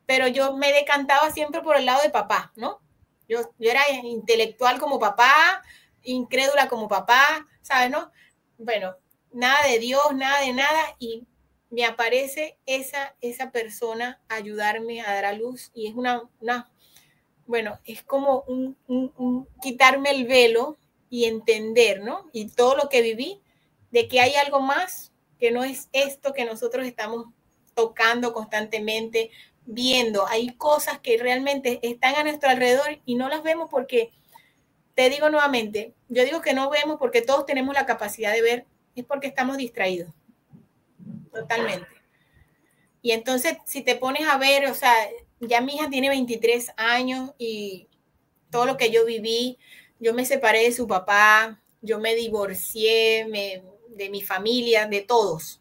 Pero yo me decantaba siempre por el lado de papá, ¿no? Yo era intelectual como papá, incrédula como papá, ¿sabes, no? Bueno, nada de Dios, nada de nada, y me aparece esa persona a ayudarme a dar a luz, y es bueno, es como un quitarme el velo y entender, ¿no? Y todo lo que viví, de que hay algo más que no es esto que nosotros estamos tocando constantemente, viendo. Hay cosas que realmente están a nuestro alrededor y no las vemos porque, te digo nuevamente, yo digo que no vemos porque todos tenemos la capacidad de ver, es porque estamos distraídos, totalmente. Y entonces, si te pones a ver, o sea, ya mi hija tiene 23 años y todo lo que yo viví, yo me separé de su papá, yo me divorcié de mi familia, de todos,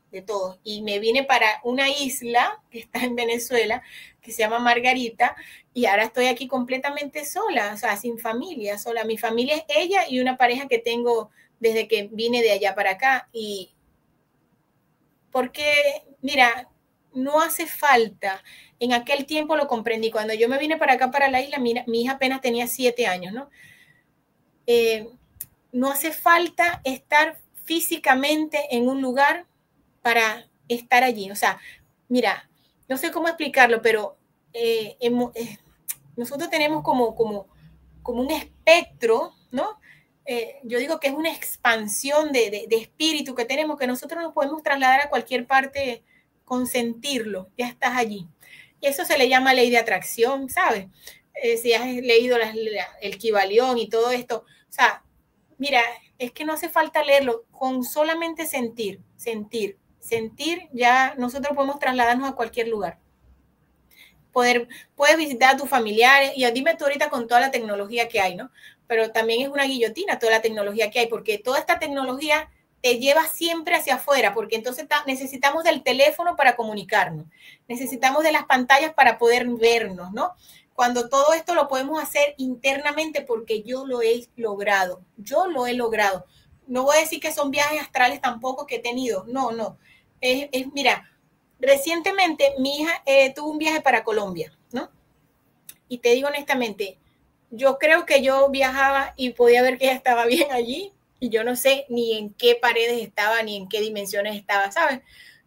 y me vine para una isla que está en Venezuela, que se llama Margarita, y ahora estoy aquí completamente sola, o sea, sin familia, sola. Mi familia es ella y una pareja que tengo desde que vine de allá para acá, y porque, mira, no hace falta. En aquel tiempo lo comprendí. Cuando yo me vine para acá, para la isla, mi hija apenas tenía 7 años, ¿no? No hace falta estar físicamente en un lugar para estar allí. O sea, mira, no sé cómo explicarlo, pero nosotros tenemos como un espectro, ¿no? Yo digo que es una expansión de espíritu que tenemos, que nosotros nos podemos trasladar a cualquier parte con sentirlo, ya estás allí. Y eso se le llama ley de atracción, ¿sabes? Si has leído el Kybalión y todo esto, o sea, mira, es que no hace falta leerlo, con solamente sentir, ya nosotros podemos trasladarnos a cualquier lugar. Puedes visitar a tus familiares, y dime tú ahorita con toda la tecnología que hay, ¿no? Pero también es una guillotina toda la tecnología que hay, porque toda esta tecnología te lleva siempre hacia afuera, porque entonces necesitamos del teléfono para comunicarnos, necesitamos de las pantallas para poder vernos, ¿no? Cuando todo esto lo podemos hacer internamente, porque yo lo he logrado. No voy a decir que son viajes astrales tampoco que he tenido, no. Mira, recientemente mi hija tuvo un viaje para Colombia, ¿no? Y te digo honestamente, yo creo que yo viajaba y podía ver que ella estaba bien allí, y yo no sé ni en qué paredes estaba, ni en qué dimensiones estaba, ¿sabes?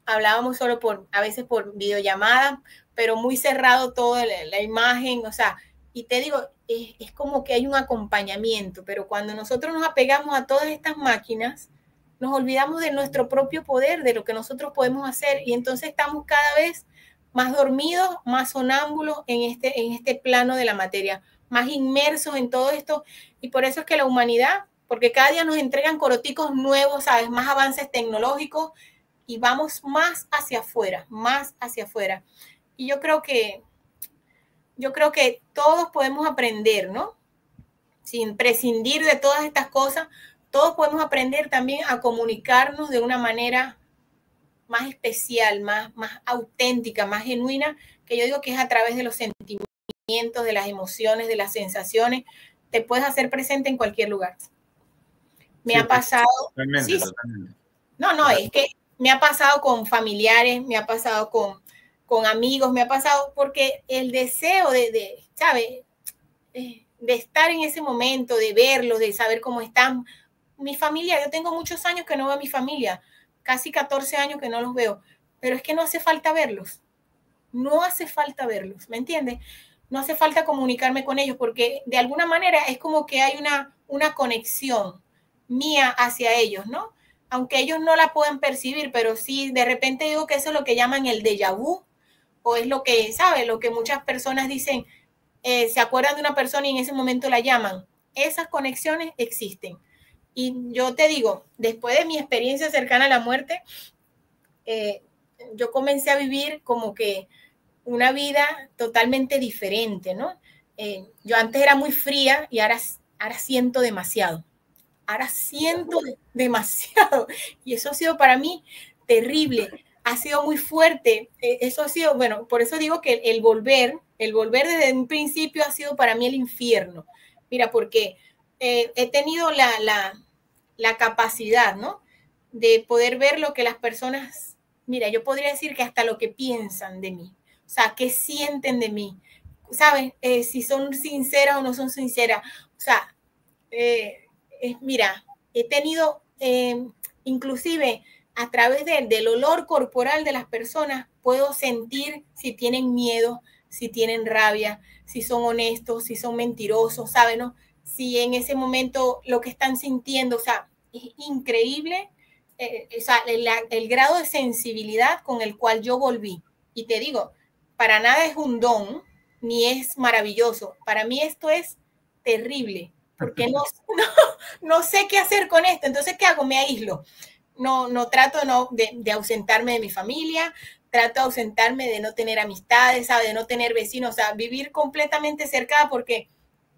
Hablábamos solo a veces por videollamada, pero muy cerrado toda la imagen, o sea, y te digo, es como que hay un acompañamiento, pero cuando nosotros nos apegamos a todas estas máquinas, nos olvidamos de nuestro propio poder, de lo que nosotros podemos hacer, y entonces estamos cada vez más dormidos, más sonámbulos en este plano de la materia, más inmersos en todo esto, y por eso es que la humanidad, porque cada día nos entregan coroticos nuevos, ¿sabes? Más avances tecnológicos, y vamos más hacia afuera. Y yo creo que todos podemos aprender, ¿no? Sin prescindir de todas estas cosas, todos podemos aprender también a comunicarnos de una manera más especial, más auténtica, más genuina, que yo digo que es a través de los sentimientos, de las emociones, de las sensaciones. Te puedes hacer presente en cualquier lugar. Me ha pasado. Totalmente. No, es que me ha pasado con familiares, me ha pasado con amigos, me ha pasado porque el deseo de ¿sabes? De estar en ese momento, de verlos, de saber cómo están. Mi familia, yo tengo muchos años que no veo a mi familia, casi 14 años que no los veo, pero es que no hace falta verlos, ¿me entiendes? No hace falta comunicarme con ellos, porque de alguna manera es como que hay una conexión mía hacia ellos, ¿no? Aunque ellos no la puedan percibir, pero sí, de repente digo que eso es lo que llaman el déjà vu, o es lo que, ¿sabes? Lo que muchas personas dicen, se acuerdan de una persona y en ese momento la llaman. Esas conexiones existen. Y yo te digo, después de mi experiencia cercana a la muerte, yo comencé a vivir como que una vida totalmente diferente, ¿no? Yo antes era muy fría y ahora siento demasiado. Y eso ha sido para mí terrible. Ha sido muy fuerte. Eso ha sido, bueno, por eso digo que el volver desde un principio ha sido para mí el infierno. Mira, porque he tenido la capacidad, ¿no? De poder ver lo que las personas, mira, yo podría decir que hasta lo que piensan de mí, o sea, qué sienten de mí, ¿sabes? Si son sinceras o no son sinceras. O sea, mira, he tenido, inclusive a través del olor corporal de las personas, puedo sentir si tienen miedo, si tienen rabia, si son honestos, si son mentirosos, ¿sabes? ¿No? Si en ese momento lo que están sintiendo, o sea, es increíble, o sea, el grado de sensibilidad con el cual yo volví. Y te digo, para nada es un don, ni es maravilloso. Para mí esto es terrible, porque no sé qué hacer con esto. Entonces, ¿qué hago? Me aíslo. No trato de ausentarme de mi familia, trato de ausentarme de no tener amistades, ¿sabes? De no tener vecinos, o sea, vivir completamente cercada, porque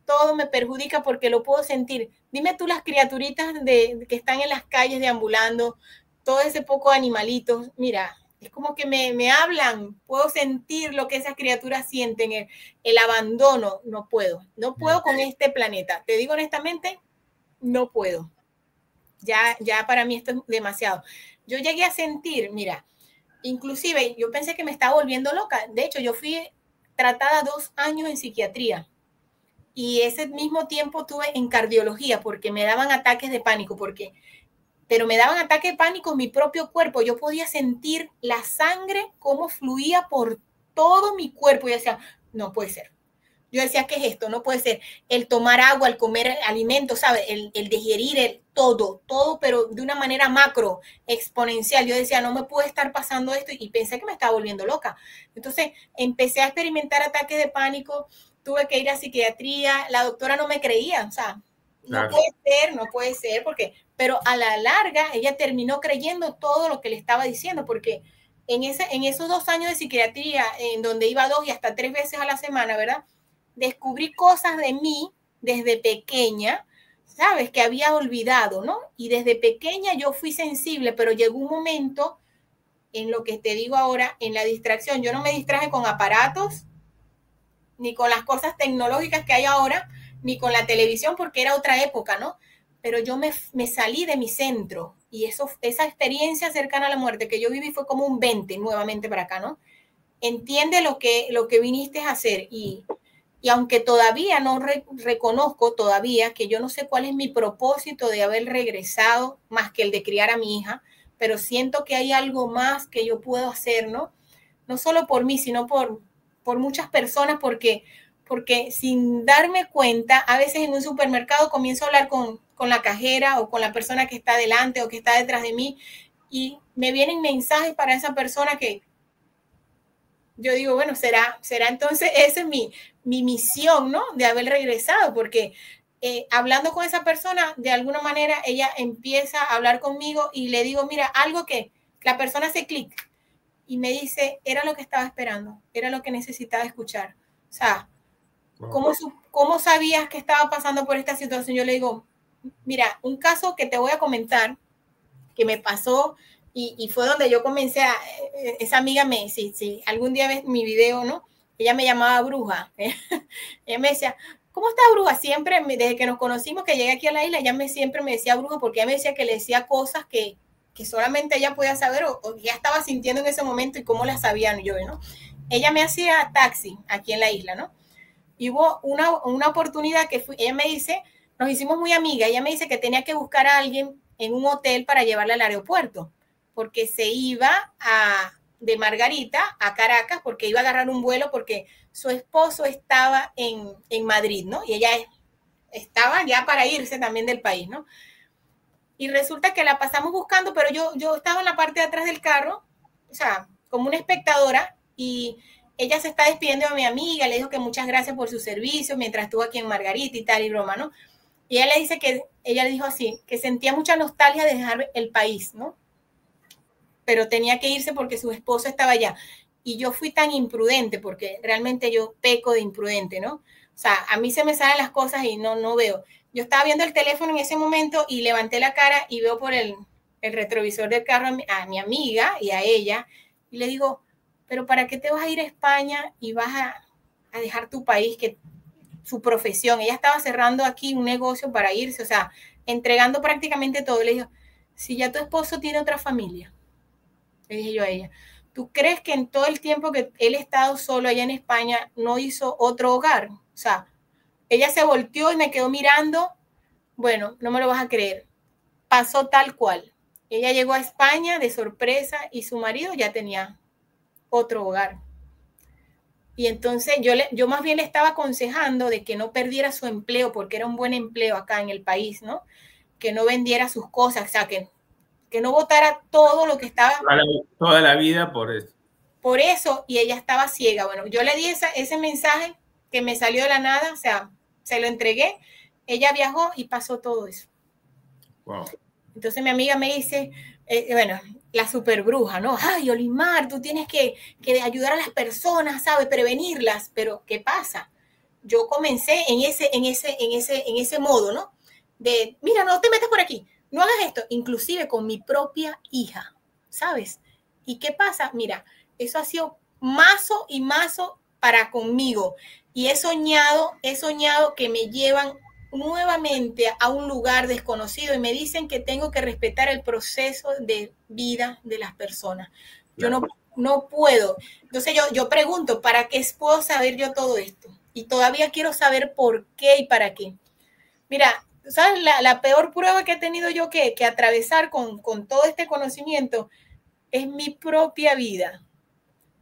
todo me perjudica, porque lo puedo sentir. Dime tú las criaturitas que están en las calles deambulando, todo ese poco de animalitos, mira, es como que me hablan, puedo sentir lo que esas criaturas sienten, el abandono. No puedo con este planeta, te digo honestamente, no puedo. Ya para mí esto es demasiado. Yo llegué a sentir, mira, Inclusive yo pensé que me estaba volviendo loca. De hecho, yo fui tratada 2 años en psiquiatría y ese mismo tiempo tuve en cardiología porque me daban ataques de pánico, pero me daban ataques de pánico en mi propio cuerpo. Yo podía sentir la sangre cómo fluía por todo mi cuerpo y decía, no puede ser. Yo decía, ¿qué es esto? No puede ser. El tomar agua, el comer alimentos, ¿sabes? El digerir, todo, pero de una manera macro, exponencial. Yo decía, no me puede estar pasando esto y pensé que me estaba volviendo loca. Entonces empecé a experimentar ataques de pánico, tuve que ir a psiquiatría, la doctora no me creía, o sea, no puede ser, porque, pero a la larga ella terminó creyendo todo lo que le estaba diciendo, porque en esos 2 años de psiquiatría, en donde iba 2 y hasta 3 veces a la semana, ¿verdad? Descubrí cosas de mí desde pequeña, ¿sabes? Que había olvidado, ¿no? Y desde pequeña yo fui sensible, pero llegó un momento en lo que te digo ahora, en la distracción. Yo no me distraje con aparatos, ni con las cosas tecnológicas que hay ahora, ni con la televisión, porque era otra época, ¿no? Pero yo me salí de mi centro y esa experiencia cercana a la muerte que yo viví fue como un 20 nuevamente para acá, ¿no? Entiende lo que viniste a hacer y aunque todavía no reconozco todavía que yo no sé cuál es mi propósito de haber regresado más que el de criar a mi hija, pero siento que hay algo más que yo puedo hacer, ¿no? No solo por mí, sino por muchas personas, porque sin darme cuenta, a veces en un supermercado comienzo a hablar con la cajera o con la persona que está delante o que está detrás de mí y me vienen mensajes para esa persona que yo digo, bueno, será entonces esa es mi misión, ¿no? De haber regresado, porque hablando con esa persona, de alguna manera ella empieza a hablar conmigo y le digo, mira, algo que la persona hace clic y me dice, era lo que estaba esperando, era lo que necesitaba escuchar. O sea, ¿cómo sabías que estaba pasando por esta situación? Yo le digo, mira, un caso que te voy a comentar, que me pasó y fue donde yo comencé esa amiga si algún día ves mi video, ¿no? Ella me llamaba bruja. Ella me decía, ¿cómo estás, bruja? Siempre, desde que nos conocimos, que llegué aquí a la isla, ella siempre me decía bruja, porque ella me decía que le decía cosas que solamente ella podía saber o ya estaba sintiendo en ese momento y cómo las sabían yo, ¿no? Ella me hacía taxi aquí en la isla, ¿no? Y hubo una oportunidad que ella me dice, nos hicimos muy amigas, ella me dice que tenía que buscar a alguien en un hotel para llevarla al aeropuerto, porque se iba de Margarita a Caracas, porque iba a agarrar un vuelo, porque su esposo estaba en Madrid, ¿no? Y ella estaba ya para irse también del país, ¿no? Y resulta que la pasamos buscando, pero yo estaba en la parte de atrás del carro, o sea, como una espectadora, y ella se está despidiendo de mi amiga, le dijo que muchas gracias por su servicio mientras estuvo aquí en Margarita y tal y broma, ¿no? Y ella le dice que, ella le dijo así, que sentía mucha nostalgia de dejar el país, ¿no? Pero tenía que irse porque su esposo estaba allá. Y yo fui tan imprudente, porque realmente yo peco de imprudente, ¿no? O sea, a mí se me salen las cosas y no veo. Yo estaba viendo el teléfono en ese momento y levanté la cara y veo por el retrovisor del carro a mi amiga y a ella y le digo, pero ¿para qué te vas a ir a España y vas a dejar tu país, que su profesión? Ella estaba cerrando aquí un negocio para irse, o sea, entregando prácticamente todo. Le digo, si ya tu esposo tiene otra familia, le dije yo a ella, ¿tú crees que en todo el tiempo que él ha estado solo allá en España no hizo otro hogar? O sea, ella se volteó y me quedó mirando. Bueno, no me lo vas a creer. Pasó tal cual. Ella llegó a España de sorpresa y su marido ya tenía otro hogar. Y entonces yo más bien le estaba aconsejando de que no perdiera su empleo, porque era un buen empleo acá en el país, ¿no? Que no vendiera sus cosas, o sea, que no botara todo lo que estaba. Toda la vida por eso. Por eso, y ella estaba ciega. Bueno, yo le di ese mensaje que me salió de la nada, o sea, se lo entregué. Ella viajó y pasó todo eso. Wow. Entonces mi amiga me dice, bueno, la super bruja, ¿no? Ay, Olimar, tú tienes que ayudar a las personas, ¿sabes? Prevenirlas. Pero, ¿qué pasa? Yo comencé en ese modo, ¿no? De, mira, no te metas por aquí, no hagas esto, inclusive con mi propia hija, ¿sabes? ¿Y qué pasa? Mira, eso ha sido mazo y mazo para conmigo. Y he soñado que me llevan nuevamente a un lugar desconocido y me dicen que tengo que respetar el proceso de vida de las personas. Yo no puedo. Entonces yo pregunto, ¿para qué puedo saber yo todo esto? Y todavía quiero saber por qué y para qué. Mira, ¿sabes? La peor prueba que he tenido yo que atravesar con todo este conocimiento es mi propia vida,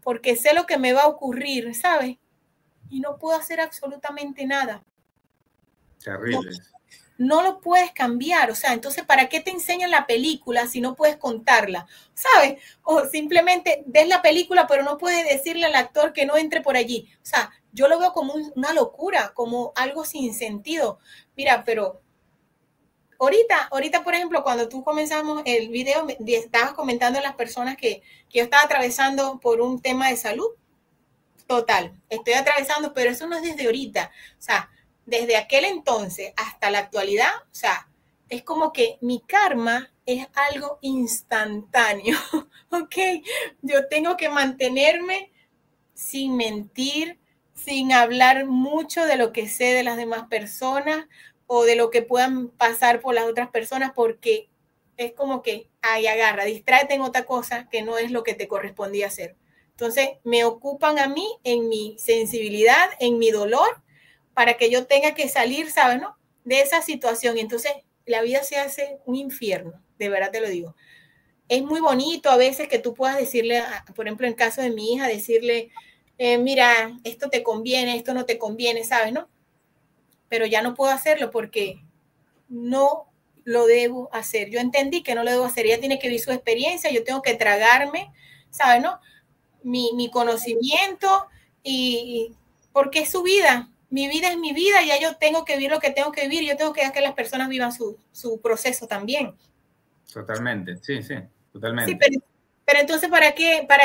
porque sé lo que me va a ocurrir, ¿sabes? Y no puedo hacer absolutamente nada. Terrible. No lo puedes cambiar, o sea, entonces, ¿para qué te enseñan la película si no puedes contarla? ¿Sabes? O simplemente ves la película, pero no puedes decirle al actor que no entre por allí. O sea, yo lo veo como una locura, como algo sin sentido. Mira, pero ahorita, por ejemplo, cuando tú comenzamos el video, estabas comentando a las personas que yo estaba atravesando por un tema de salud. Total, estoy atravesando, pero eso no es desde ahorita. O sea, desde aquel entonces hasta la actualidad, o sea, es como que mi karma es algo instantáneo, ¿ok? Yo tengo que mantenerme sin mentir, sin hablar mucho de lo que sé de las demás personas o de lo que puedan pasar por las otras personas, porque es como que, ay, agarra, distráete en otra cosa que no es lo que te correspondía hacer. Entonces, me ocupan a mí en mi sensibilidad, en mi dolor, para que yo tenga que salir, ¿sabes, no? De esa situación. Y entonces, la vida se hace un infierno, de verdad te lo digo. Es muy bonito a veces que tú puedas decirle, por ejemplo, en el caso de mi hija, decirle, mira, esto te conviene, esto no te conviene, ¿sabes, no? Pero ya no puedo hacerlo porque no lo debo hacer. Yo entendí que no lo debo hacer. Ella tiene que vivir su experiencia, yo tengo que tragarme, ¿sabes, no? Mi conocimiento y porque es su vida. Mi vida es mi vida, ya yo tengo que vivir lo que tengo que vivir, yo tengo que dejar que las personas vivan su proceso también. Totalmente, sí, sí, totalmente. Sí, pero entonces, ¿para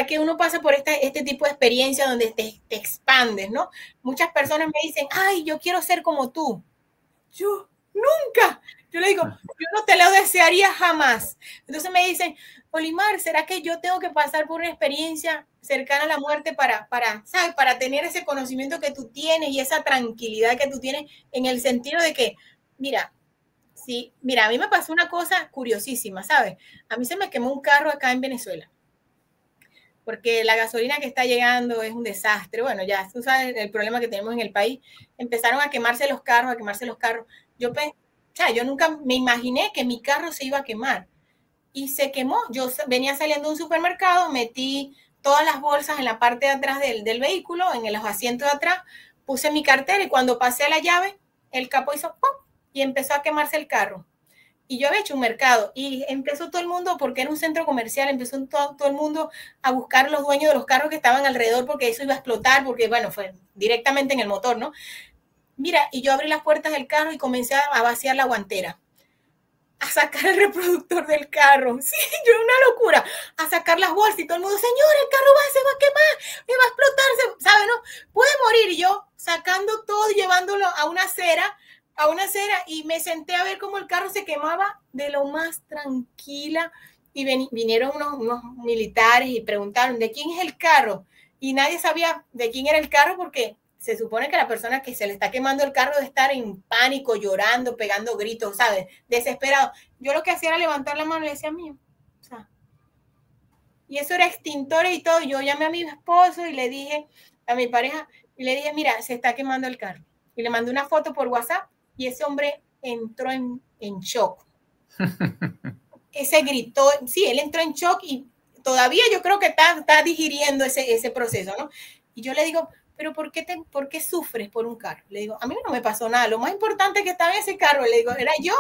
qué uno pasa por este tipo de experiencia donde te expandes, ¿no? Muchas personas me dicen, ay, yo quiero ser como tú. Yo nunca. Yo le digo, yo no te lo desearía jamás. Entonces me dicen, Olimar, ¿será que yo tengo que pasar por una experiencia cercana a la muerte ¿sabes? Para tener ese conocimiento que tú tienes y esa tranquilidad que tú tienes en el sentido de que, mira, sí, mira, a mí me pasó una cosa curiosísima, ¿sabes? A mí se me quemó un carro acá en Venezuela, porque la gasolina que está llegando es un desastre. Bueno, ya tú sabes el problema que tenemos en el país. Empezaron a quemarse los carros, a quemarse los carros. Yo nunca me imaginé que mi carro se iba a quemar. Y se quemó. Yo venía saliendo de un supermercado, metí todas las bolsas en la parte de atrás del vehículo, en los asientos de atrás, puse mi cartera y cuando pasé la llave, el capó hizo ¡pum! Y empezó a quemarse el carro. Y yo había hecho un mercado y empezó todo el mundo, porque era un centro comercial, empezó todo el mundo a buscar los dueños de los carros que estaban alrededor porque eso iba a explotar, porque bueno, fue directamente en el motor, ¿no? Mira, y yo abrí las puertas del carro y comencé a vaciar la guantera, a sacar el reproductor del carro. Sí, yo una locura, a sacar las bolsas y todo el mundo, señor, el carro se va a quemar, me va a explotar, ¿sabe, no? Puede morir. Y yo sacando todo y llevándolo a una acera y me senté a ver cómo el carro se quemaba de lo más tranquila y vinieron unos militares y preguntaron, ¿de quién es el carro? Y nadie sabía de quién era el carro porque se supone que la persona que se le está quemando el carro debe estar en pánico, llorando, pegando gritos, ¿sabes? Desesperado. Yo lo que hacía era levantar la mano y le decía, mío. O sea, y eso era extintores y todo. Yo llamé a mi esposo y le dije a mi pareja, y le dije, mira, se está quemando el carro. Y le mandé una foto por WhatsApp y ese hombre entró en shock. Ese gritó, sí, él entró en shock y todavía yo creo que está digiriendo ese proceso, ¿no? Y yo le digo, pero ¿por qué sufres por un carro? Le digo, a mí no me pasó nada, lo más importante que estaba en ese carro, le digo, era yo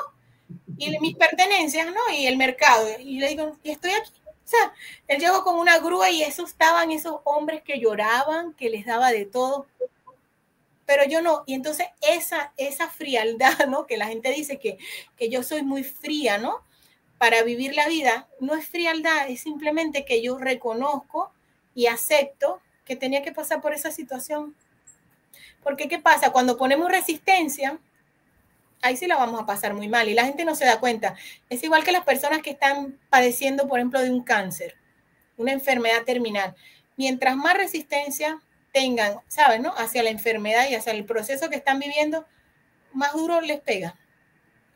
y mis pertenencias, ¿no? Y el mercado. Y le digo, y estoy aquí. O sea, él llegó con una grúa y estaban esos hombres que lloraban, que les daba de todo. Pero yo no. Y entonces esa frialdad, ¿no? Que la gente dice que yo soy muy fría, ¿no? Para vivir la vida, no es frialdad, es simplemente que yo reconozco y acepto que tenía que pasar por esa situación. Porque ¿qué pasa? Cuando ponemos resistencia, ahí sí la vamos a pasar muy mal y la gente no se da cuenta. Es igual que las personas que están padeciendo, por ejemplo, de un cáncer, una enfermedad terminal. Mientras más resistencia tengan, ¿sabes, no? Hacia la enfermedad y hacia el proceso que están viviendo, más duro les pega,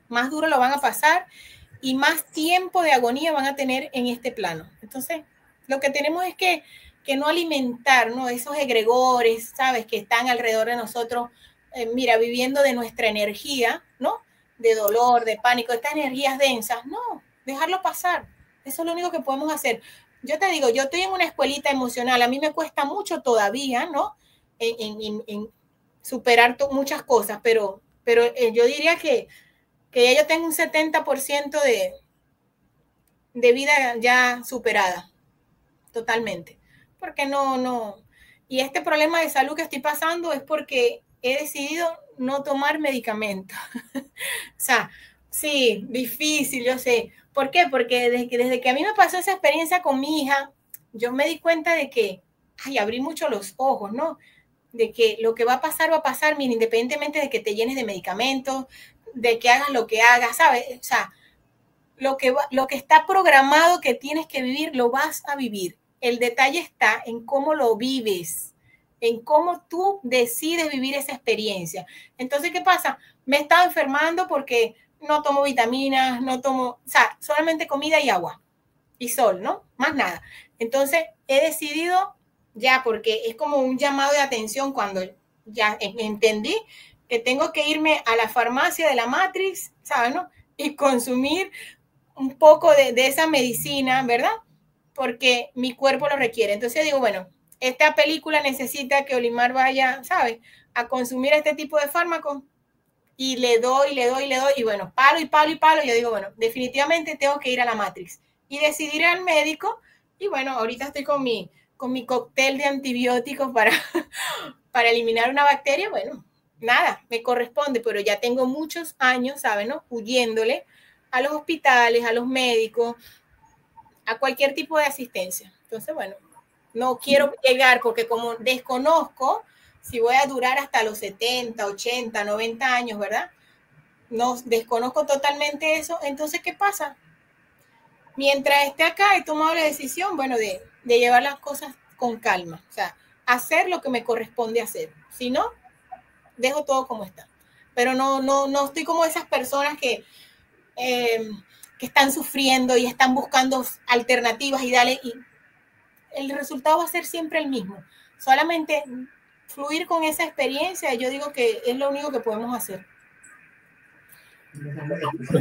más duro lo van a pasar y más tiempo de agonía van a tener en este plano. Entonces, Lo que tenemos es que no alimentar, ¿no? Esos egregores, ¿sabes? Que están alrededor de nosotros, mira, viviendo de nuestra energía, ¿no? De dolor, de pánico, estas energías densas. No, dejarlo pasar. Eso es lo único que podemos hacer. Yo te digo, yo estoy en una escuelita emocional. A mí me cuesta mucho todavía, ¿no? En superar muchas cosas, pero yo diría que ya yo tengo un 70% de vida ya superada, totalmente. Porque no. Y este problema de salud que estoy pasando es porque he decidido no tomar medicamentos. O sea, sí, difícil, yo sé. ¿Por qué? Porque desde que a mí me pasó esa experiencia con mi hija, yo me di cuenta de que, abrí mucho los ojos, ¿no? De que lo que va a pasar, mira, independientemente de que te llenes de medicamentos, de que hagas lo que hagas, ¿sabes? O sea, lo que está programado que tienes que vivir, lo vas a vivir. El detalle está en cómo lo vives, en cómo tú decides vivir esa experiencia. Entonces, ¿qué pasa? Me he estado enfermando porque no tomo vitaminas, no tomo, o sea, solamente comida y agua y sol, ¿no? Más nada. Entonces, he decidido ya, porque es como un llamado de atención cuando ya entendí que tengo que irme a la farmacia de la Matrix, ¿sabes, no? Y consumir un poco de esa medicina, ¿verdad? Porque mi cuerpo lo requiere. Entonces digo, bueno, esta película necesita que Olimar vaya, ¿sabes? A consumir este tipo de fármacos y le doy, y bueno, palo. Yo digo, bueno, definitivamente tengo que ir a la Matrix y decidir al médico. Y bueno, ahorita estoy con mi cóctel de antibióticos para eliminar una bacteria. Bueno, nada, me corresponde, pero ya tengo muchos años, ¿sabes? ¿No? Huyéndole a los hospitales, a los médicos, a cualquier tipo de asistencia. Entonces, bueno, no quiero llegar porque como desconozco si voy a durar hasta los 70, 80, 90 años, ¿verdad? No, desconozco totalmente eso. Entonces, ¿qué pasa? Mientras esté acá, he tomado la decisión, bueno, de llevar las cosas con calma. O sea, hacer lo que me corresponde hacer. Si no, dejo todo como está. Pero no estoy como esas personas que están sufriendo y están buscando alternativas y el resultado va a ser siempre el mismo. Solamente fluir con esa experiencia, yo digo que es lo único que podemos hacer.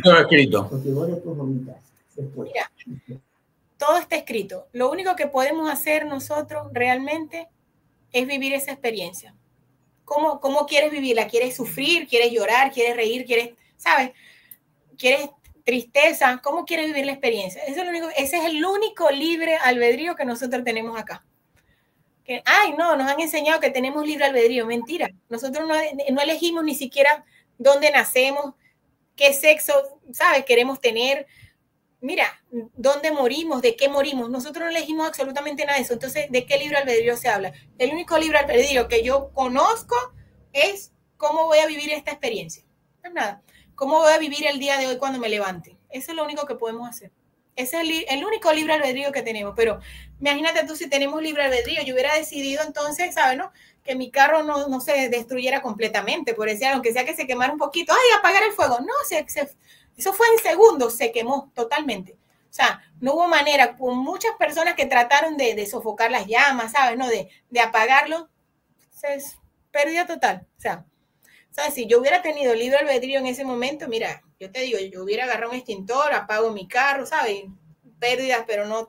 Todo escrito. Mira, todo está escrito. Lo único que podemos hacer nosotros realmente es vivir esa experiencia. ¿Cómo quieres vivirla? ¿Quieres sufrir? ¿Quieres llorar? ¿Quieres reír? ¿Quieres, sabes? ¿Quieres tristeza? ¿Cómo quieres vivir la experiencia? Eso es lo único, ese es el único libre albedrío que nosotros tenemos acá. Que, no, nos han enseñado que tenemos libre albedrío. Mentira. Nosotros no elegimos ni siquiera dónde nacemos, qué sexo, ¿sabes? Queremos tener. Mira, dónde morimos, de qué morimos. Nosotros no elegimos absolutamente nada de eso. Entonces, ¿de qué libre albedrío se habla? El único libre albedrío que yo conozco es cómo voy a vivir esta experiencia. No es nada. ¿Cómo voy a vivir el día de hoy cuando me levante? Eso es lo único que podemos hacer. Ese es el único libre albedrío que tenemos. Pero imagínate tú si tenemos libre albedrío. Yo hubiera decidido entonces, ¿sabes, no? Que mi carro no se destruyera completamente. Por decir, aunque sea que se quemara un poquito. ¡Ay, apagar el fuego! No, eso fue en segundos, se quemó totalmente. O sea, no hubo manera. Con muchas personas que trataron de sofocar las llamas, ¿sabes? No, de apagarlo. Es pérdida total. O sea, ¿sabes? Si yo hubiera tenido libre albedrío en ese momento, mira, yo te digo, yo hubiera agarrado un extintor, apago mi carro, ¿sabes? Pérdidas, pero no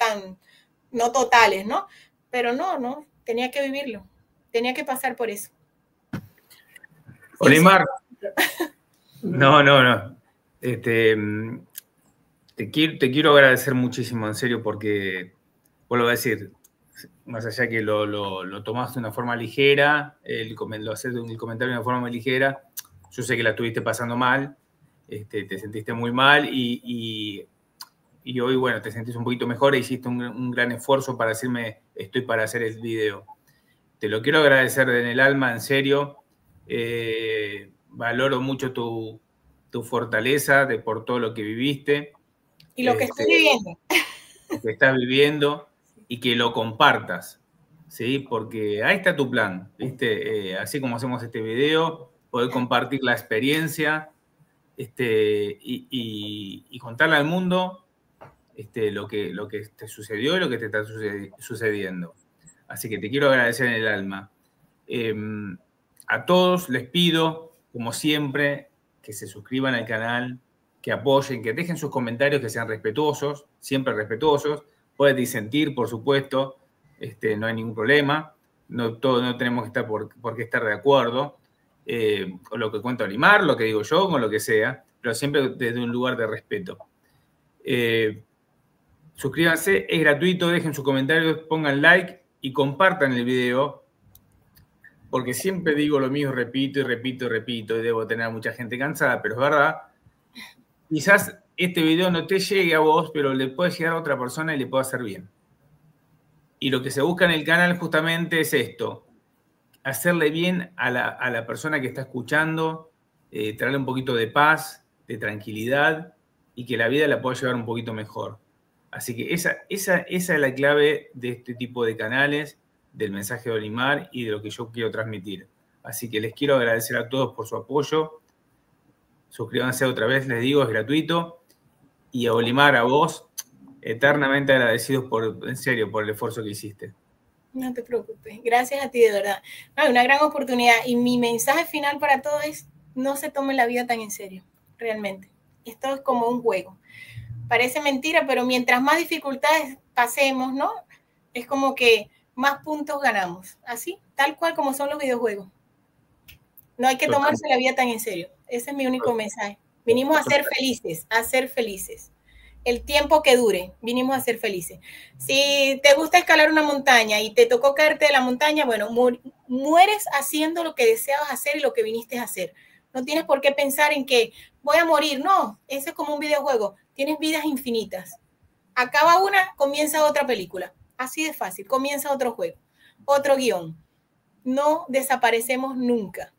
totales, ¿no? Pero no, tenía que vivirlo. Tenía que pasar por eso. Olimar. No. Te quiero agradecer muchísimo, en serio, porque, vuelvo a decir, más allá que lo tomaste de una forma ligera, lo haces el comentario de una forma muy ligera, yo sé que la estuviste pasando mal, te sentiste muy mal y hoy, bueno, te sentís un poquito mejor e hiciste un gran esfuerzo para decirme, estoy para hacer el video. Te lo quiero agradecer en el alma, en serio. Valoro mucho tu fortaleza por todo lo que viviste. Y lo que estoy viviendo. Lo que estás viviendo y que lo compartas, ¿sí? Porque ahí está tu plan, ¿viste? Así como hacemos este video, poder compartir la experiencia y contarle al mundo lo que te sucedió y lo que te está sucediendo. Así que te quiero agradecer en el alma. A todos les pido, como siempre, que se suscriban al canal, que apoyen, que dejen sus comentarios, que sean respetuosos, siempre respetuosos. Pueden disentir, por supuesto, no hay ningún problema. No tenemos que estar por qué estar de acuerdo con lo que cuenta Olimar, lo que digo yo, con lo que sea, pero siempre desde un lugar de respeto. Suscríbanse, es gratuito, dejen sus comentarios, pongan like y compartan el video, porque siempre digo lo mismo, repito y repito y repito, y debo tener a mucha gente cansada, pero es verdad. Quizás este video no te llegue a vos, pero le puede llegar a otra persona y le puede hacer bien. Y lo que se busca en el canal justamente es esto, hacerle bien a la persona que está escuchando, traerle un poquito de paz, de tranquilidad y que la vida la pueda llevar un poquito mejor. Así que esa es la clave de este tipo de canales, del mensaje de Olimar y de lo que yo quiero transmitir. Así que les quiero agradecer a todos por su apoyo. Suscríbanse otra vez, les digo, es gratuito. Y a Olimar, a vos, eternamente agradecidos en serio, por el esfuerzo que hiciste. No te preocupes, gracias a ti, de verdad. Hay una gran oportunidad y mi mensaje final para todos es: no se tomen la vida tan en serio, realmente. Esto es como un juego. Parece mentira, pero mientras más dificultades pasemos, ¿no? Es como que más puntos ganamos. Así, tal cual como son los videojuegos. No hay que tomarse la vida tan en serio. Ese es mi único mensaje. Vinimos a ser felices, a ser felices. El tiempo que dure, vinimos a ser felices. Si te gusta escalar una montaña y te tocó caerte de la montaña, bueno, mueres haciendo lo que deseabas hacer y lo que viniste a hacer. No tienes por qué pensar en que voy a morir. No, eso es como un videojuego. Tienes vidas infinitas. Acaba una, comienza otra película. Así de fácil. Comienza otro juego, otro guión. No desaparecemos nunca.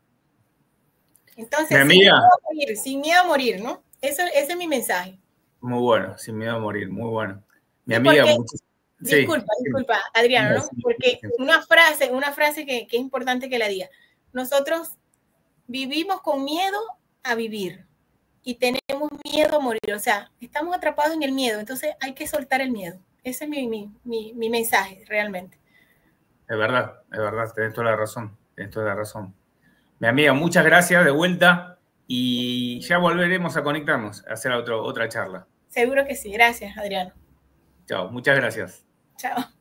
Entonces, sin miedo a morir, ¿no? Ese es mi mensaje. Muy bueno, sin miedo a morir, muy bueno. Mi sí, amiga... Disculpa, Adriano, ¿no? Porque una frase que es importante que la diga. Nosotros vivimos con miedo a vivir y tenemos miedo a morir. O sea, estamos atrapados en el miedo, entonces hay que soltar el miedo. Ese es mi mensaje, realmente. Es verdad, tenés toda la razón. Mi amiga, muchas gracias de vuelta y ya volveremos a conectarnos, a hacer otra charla. Seguro que sí. Gracias, Adriano. Chao, muchas gracias. Chao.